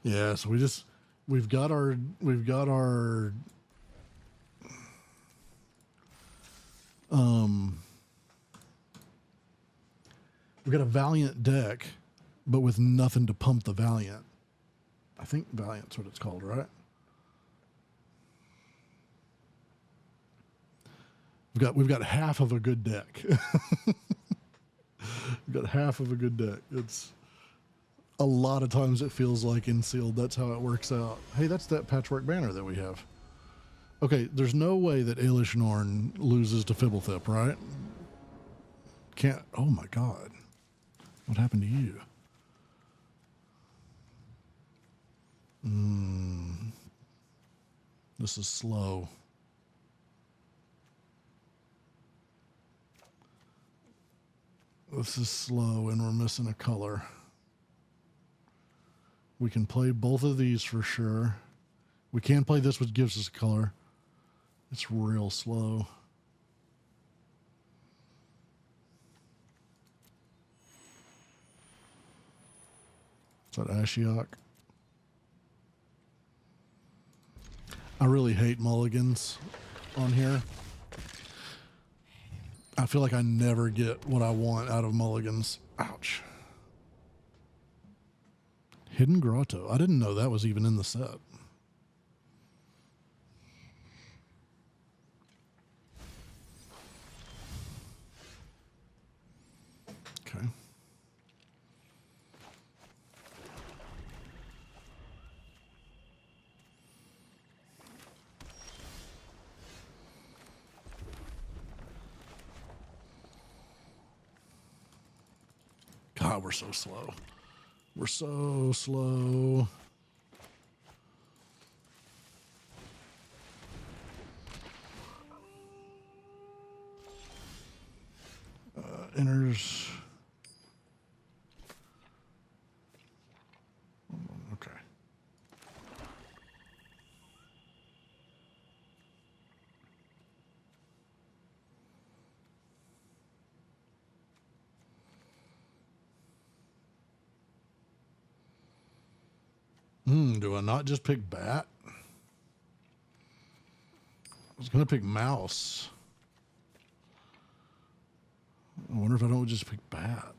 S1: Yeah, so we've got our we've got a Valiant deck, but with nothing to pump the Valiant. I think Valiant's what it's called, right? We've got half of a good deck. We've got half of a good deck. It's a lot of times it feels like in sealed. That's how it works out. Hey, that's that patchwork banner that we have. Okay, there's no way that Ailish Norn loses to Fibblethip, right? Can't. Oh my God. What happened to you? This is slow. This is slow and we're missing a color. We can play both of these for sure. We can play this, which gives us a color. It's real slow. Is that Ashiok? I really hate mulligans on here. I feel like I never get what I want out of mulligans. Ouch. Hidden Grotto. I didn't know that was even in the set. Okay. God, we're so slow. We're so slow. enters. Okay. Do I not just pick bat? I was going to pick mouse. I wonder if I don't just pick bat.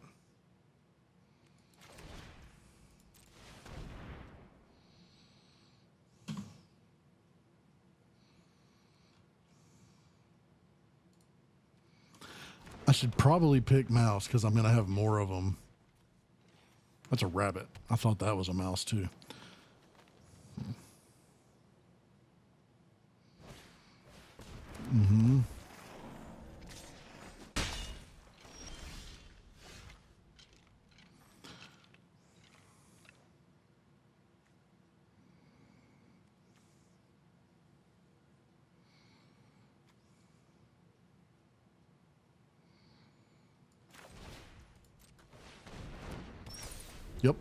S1: I should probably pick mouse because I'm going to have more of them. That's a rabbit. I thought that was a mouse too. Mm-hmm. Yep.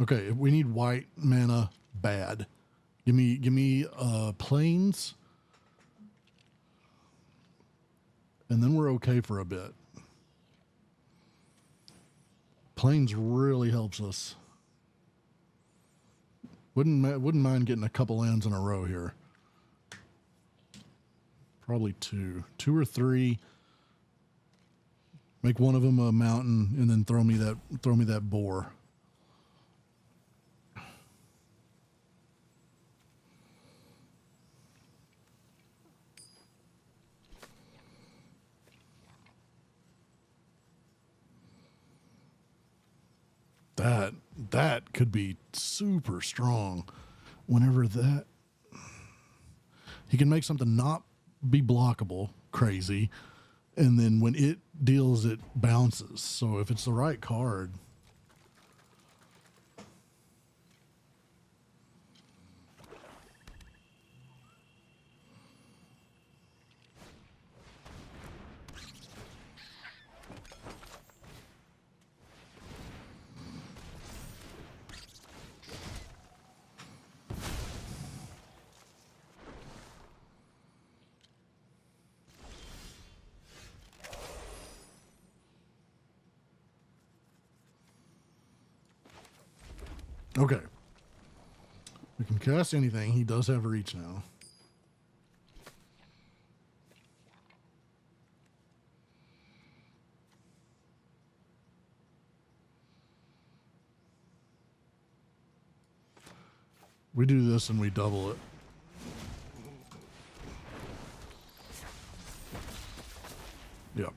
S1: Okay, we need white mana bad. Give me plains. And then we're okay for a bit. Plains really helps us. Wouldn't mind getting a couple lands in a row here. Probably two or three. Make one of them a mountain, and then throw me that boar. That could be super strong. Whenever that, he can make something not be blockable, crazy, and then when it deals, it bounces. So if it's the right card. Okay. We can cast anything. He does have reach now. We do this and we double it. Yep.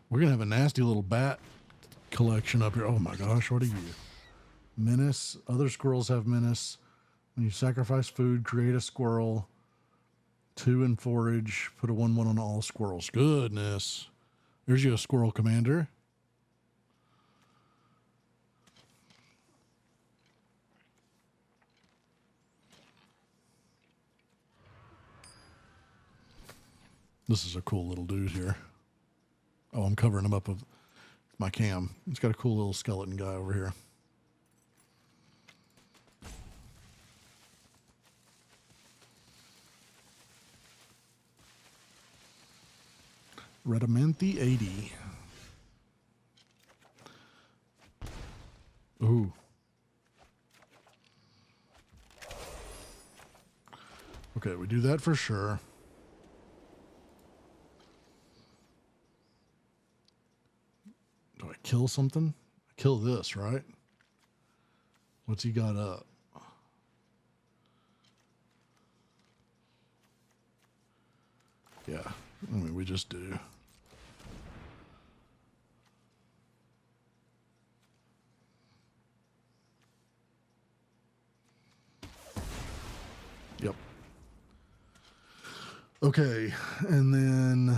S1: We're going to have a nasty little bat collection up here. Oh my gosh, what are you? Menace. Other squirrels have menace. When you sacrifice food, create a squirrel. 2 and forage. Put a 1/1 on all squirrels. Goodness. There's you a squirrel commander. This is a cool little dude here. Oh, I'm covering him up with my cam. He's got a cool little skeleton guy over here. Redimanthi 80. Ooh. Okay, we do that for sure. Do I kill something? I kill this, right? What's he got up? Yeah, I mean, we just do. Yep. Okay, and then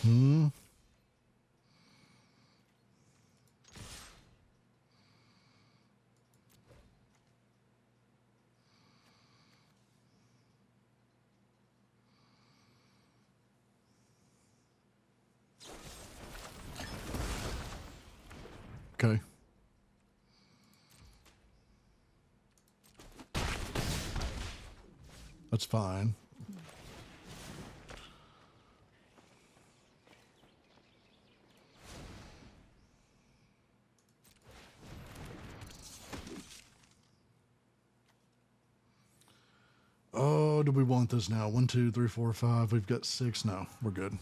S1: Okay. That's fine. Oh, do we want this now? 1, 2, 3, 4, 5. We've got 6. No, we're good.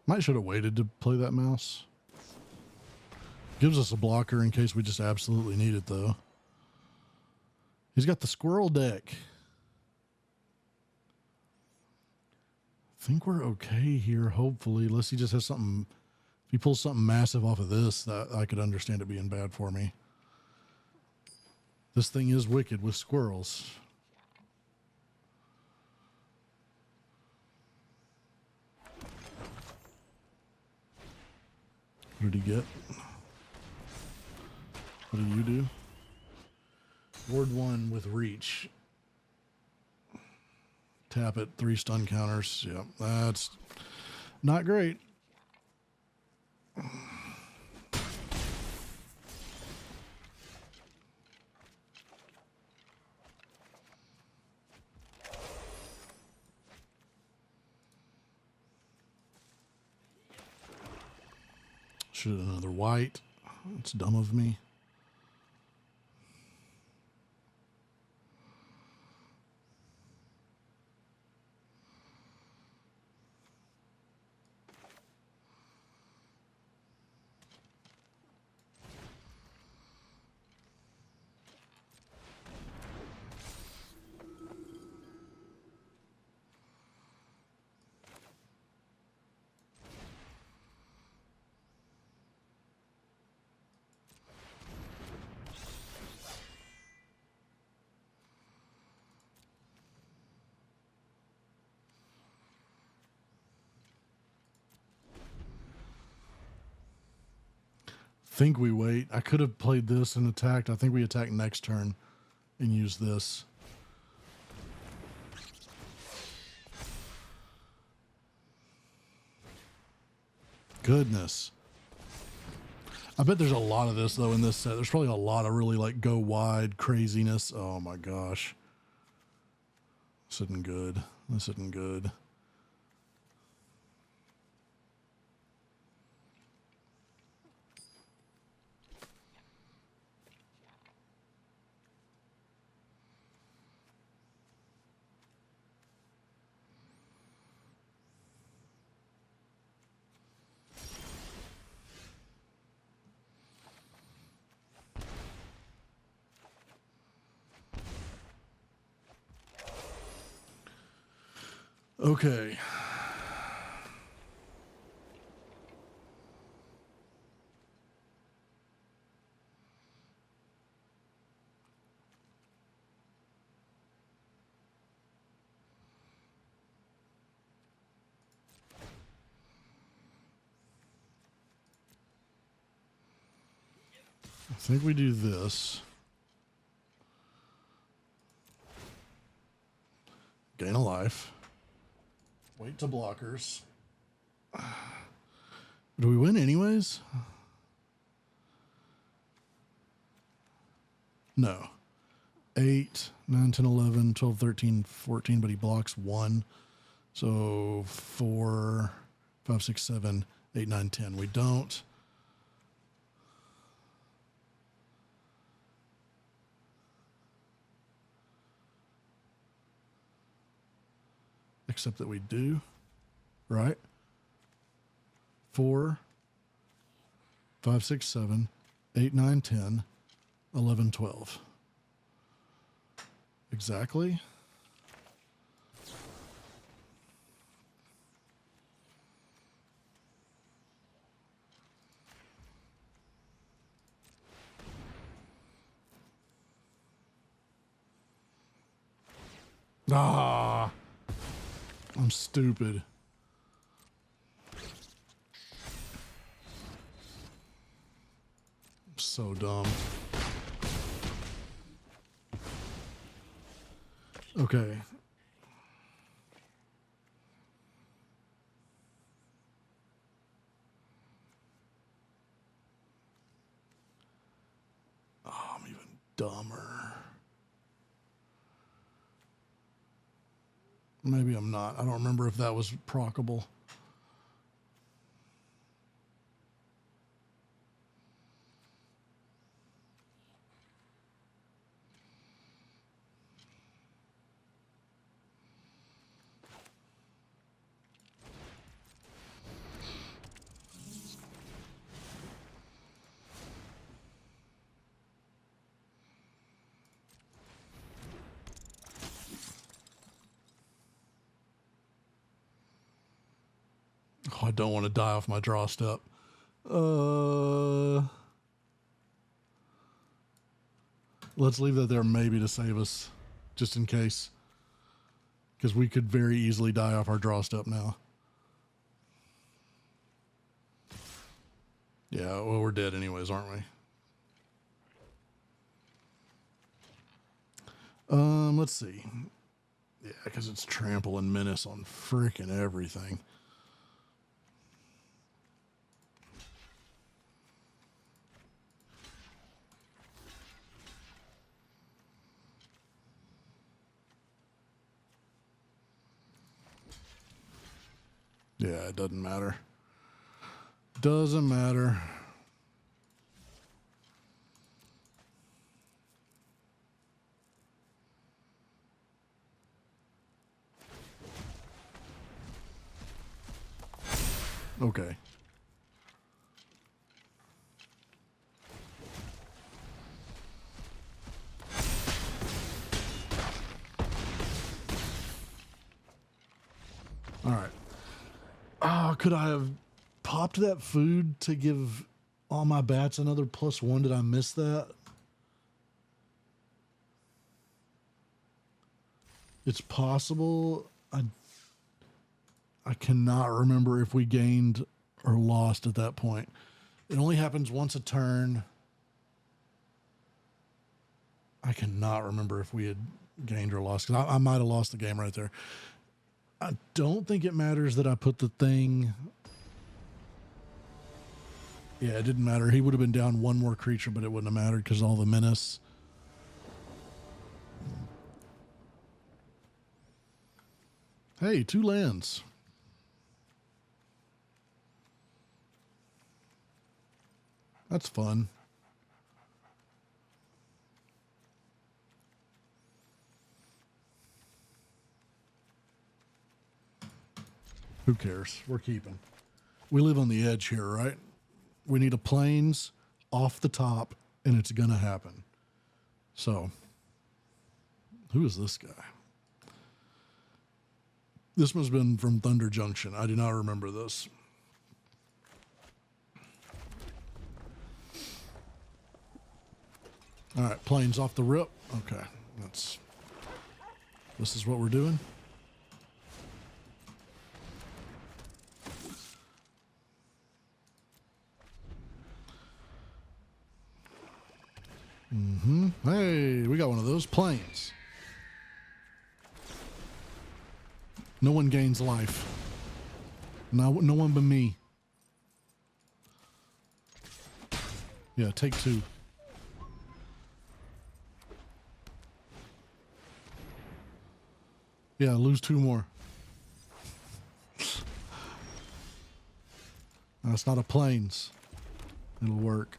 S1: Might should have waited to play that mouse. Gives us a blocker in case we just absolutely need it, though. He's got the squirrel deck. I think we're okay here, hopefully, unless he just has something. If he pulls something massive off of this, that I could understand it being bad for me. This thing is wicked with squirrels. What did he get? What do you do? Ward 1 with reach. Tap it, 3 stun counters. Yeah, that's not great. Should have another white. It's dumb of me. Think we wait. I could have played this and attacked. I think we attack next turn and use this. Goodness. I bet there's a lot of this though in this set. There's probably a lot of really like go wide craziness. Oh my gosh. This isn't good. This isn't good. Okay. I think we do this. Gain a life. Wait to blockers. Do we win anyways? No. 8, 9, 10, 11, 12, 13, 14, but he blocks 1. So 4, 5, 6, 7, 8, 9, 10. We don't. Except that we do, right? 4, 5, 6, 7, 8, 9, 10. 11, 12. Exactly. Ah, I'm stupid. So dumb. Okay. Oh, I'm even dumber. Maybe I'm not. I don't remember if that was proccable. Oh, I don't want to die off my draw step. Let's leave that there maybe to save us, just in case. Because we could very easily die off our draw step now. Yeah, well, we're dead anyways, aren't we? Let's see. Yeah, because it's trample and menace on freaking everything. Yeah, it doesn't matter. Doesn't matter. Okay. All right. Oh, could I have popped that food to give all my bats another +1? Did I miss that? It's possible. I cannot remember if we gained or lost at that point. It only happens once a turn. I cannot remember if we had gained or lost, because I might have lost the game right there. I don't think it matters that I put the thing. Yeah, it didn't matter. He would have been down one more creature, but it wouldn't have mattered because all the menace. Hey, 2 lands. That's fun. Who cares? We're keeping. We live on the edge here, right? We need a plains off the top, and it's going to happen. So, who is this guy? This must have been from Thunder Junction. I do not remember this. All right, plains off the rip. Okay, this is what we're doing. Hey, we got one of those plains. No one gains life. No one but me. Yeah, take 2. Yeah, lose 2 more. That's not a plains. It'll work.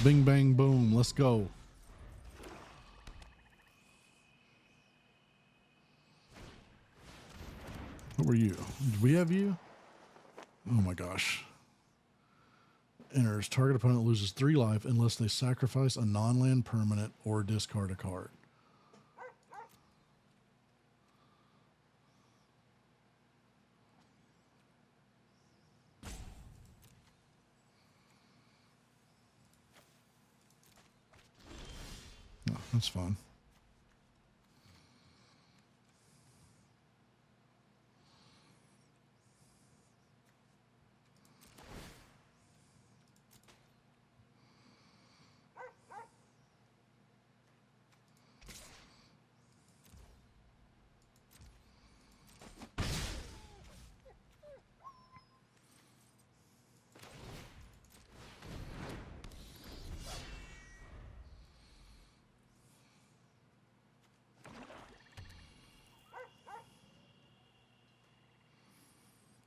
S1: Bing, bang, boom. Let's go. What were you? Did we have you? Oh my gosh. Enters. Target opponent loses 3 life unless they sacrifice a non-land permanent or discard a card. Oh, that's fun.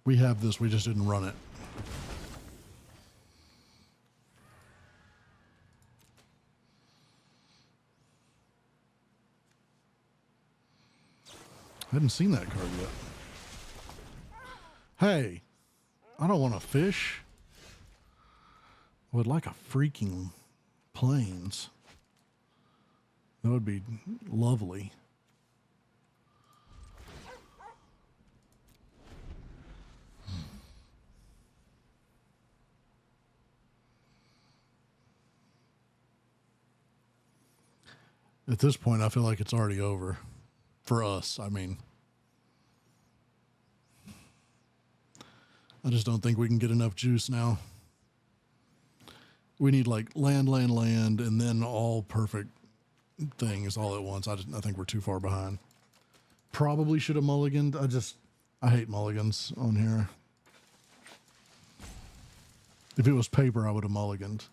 S1: We have this, we just didn't run it. I hadn't seen that card yet. Hey, I don't want to fish. I would like a freaking plains. That would be lovely. At this point, I feel like it's already over. For us, I mean. I just don't think we can get enough juice now. We need like land, and then all perfect things all at once. I think we're too far behind. Probably should have mulliganed. I hate mulligans on here. If it was paper, I would have mulliganed.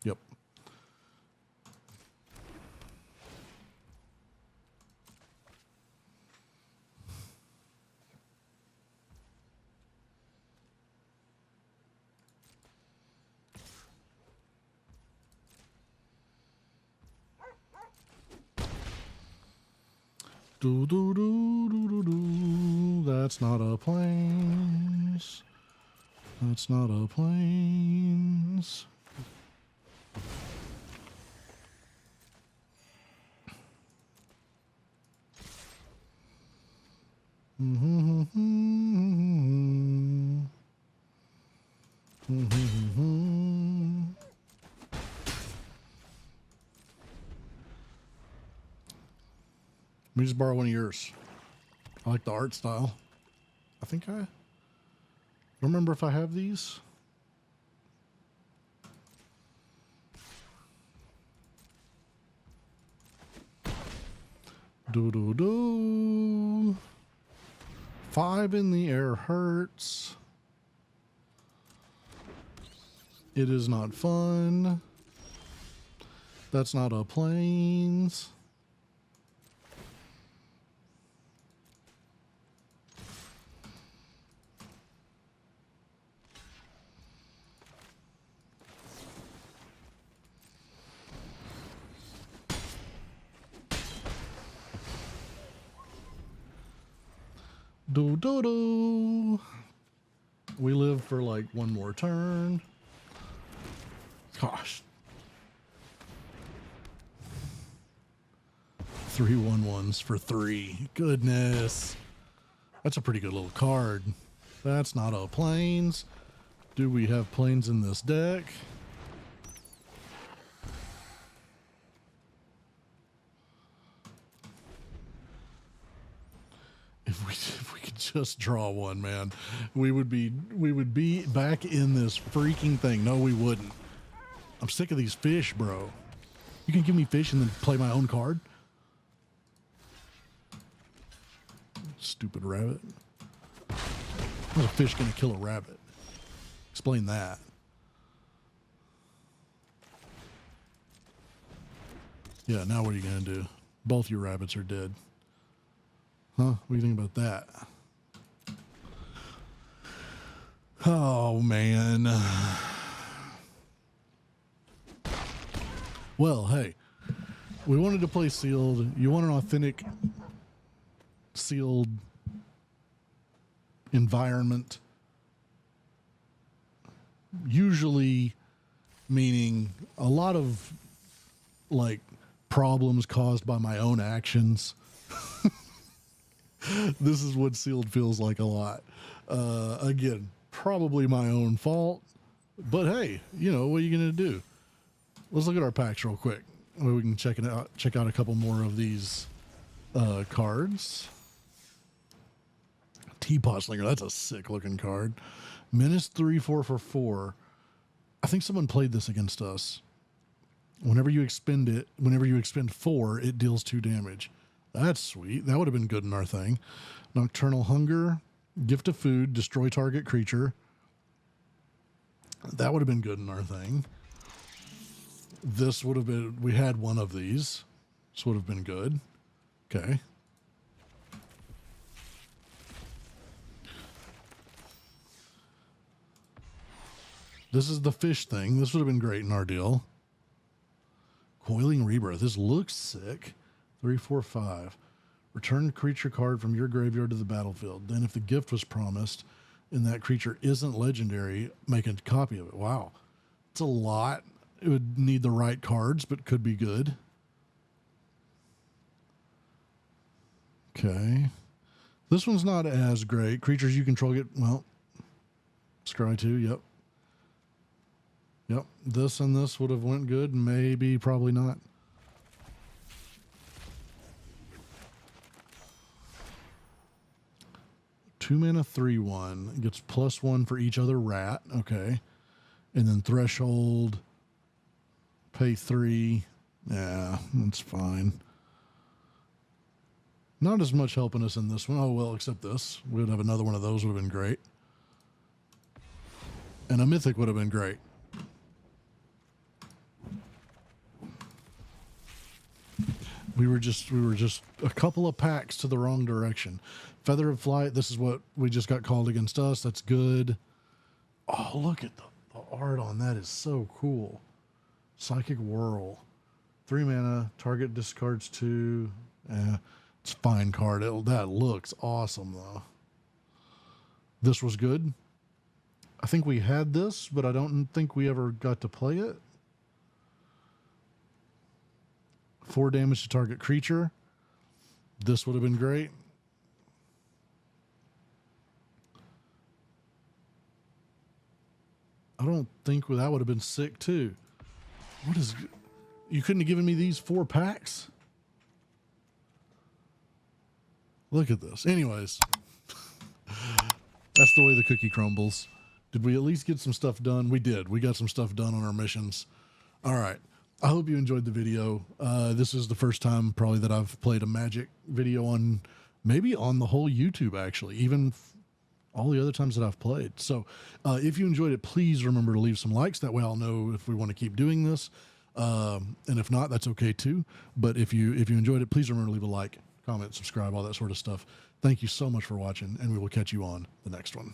S1: Yep. Do do do do do do. That's not a plains. That's not a plains. Let me just borrow one of yours. I like the art style. I think I remember if I have these. Do do do. 5 in the air hurts. It is not fun. That's not a plains. Do do do. We live for like one more turn. Gosh. 3/1/1s for 3. Goodness. That's a pretty good little card. That's not a plains. Do we have plains in this deck? If we could just draw one, man, we would be back in this freaking thing. No, we wouldn't. I'm sick of these fish, bro. You can give me fish and then play my own card? Stupid rabbit. How's a fish gonna kill a rabbit? Explain that. Yeah, now what are you gonna do? Both your rabbits are dead. Huh? What do you think about that? Oh, man. Well, hey, we wanted to play sealed. You want an authentic sealed environment, usually meaning a lot of like problems caused by my own actions. This is what sealed feels like a lot. Again, probably my own fault, but hey, you know, what are you going to do? Let's look at our packs real quick. We can check out a couple more of these cards. Teapot Slinger, that's a sick looking card. Menace 3/4 for 4. I think someone played this against us. Whenever you expend 4, it deals 2 damage. That's sweet. That would have been good in our thing. Nocturnal Hunger, Gift of Food, destroy target creature. That would have been good in our thing. This would have been, we had one of these. This would have been good. Okay. This is the fish thing. This would have been great in our deal. Coiling Rebirth. This looks sick. 3, 4, 5. Return creature card from your graveyard to the battlefield. Then if the gift was promised and that creature isn't legendary, make a copy of it. Wow. It's a lot. It would need the right cards, but could be good. Okay. This one's not as great. Creatures you control get, well, scry 2, yep. Yep. This and this would have went good. Maybe, probably not. Two mana 3/1 gets +1 for each other rat. Okay. And then Threshold, pay 3. Yeah, that's fine. Not as much helping us in this one. Oh, well, except this. We would have another one of those, would have been great. And a Mythic would have been great. We were just a couple of packs to the wrong direction. Feather of Flight, this is what we just got called against us. That's good. Oh, look at the art on that is so cool. Psychic Whirl. 3 mana, target discards 2. It's a fine card. That looks awesome, though. This was good. I think we had this, but I don't think we ever got to play it. 4 damage to target creature. This would have been great. I don't think that would have been sick too. What is, you couldn't have given me these 4 packs? Look at this. Anyways, that's the way the cookie crumbles. Did we at least get some stuff done? We did. We got some stuff done on our missions. All right. I hope you enjoyed the video. This is the first time probably that I've played a Magic video on, maybe on the whole YouTube actually, even all the other times that I've played. So if you enjoyed it, please remember to leave some likes. That way I'll know if we want to keep doing this. And if not, that's okay too. But if you enjoyed it, please remember to leave a like, comment, subscribe, all that sort of stuff. Thank you so much for watching, and we will catch you on the next one.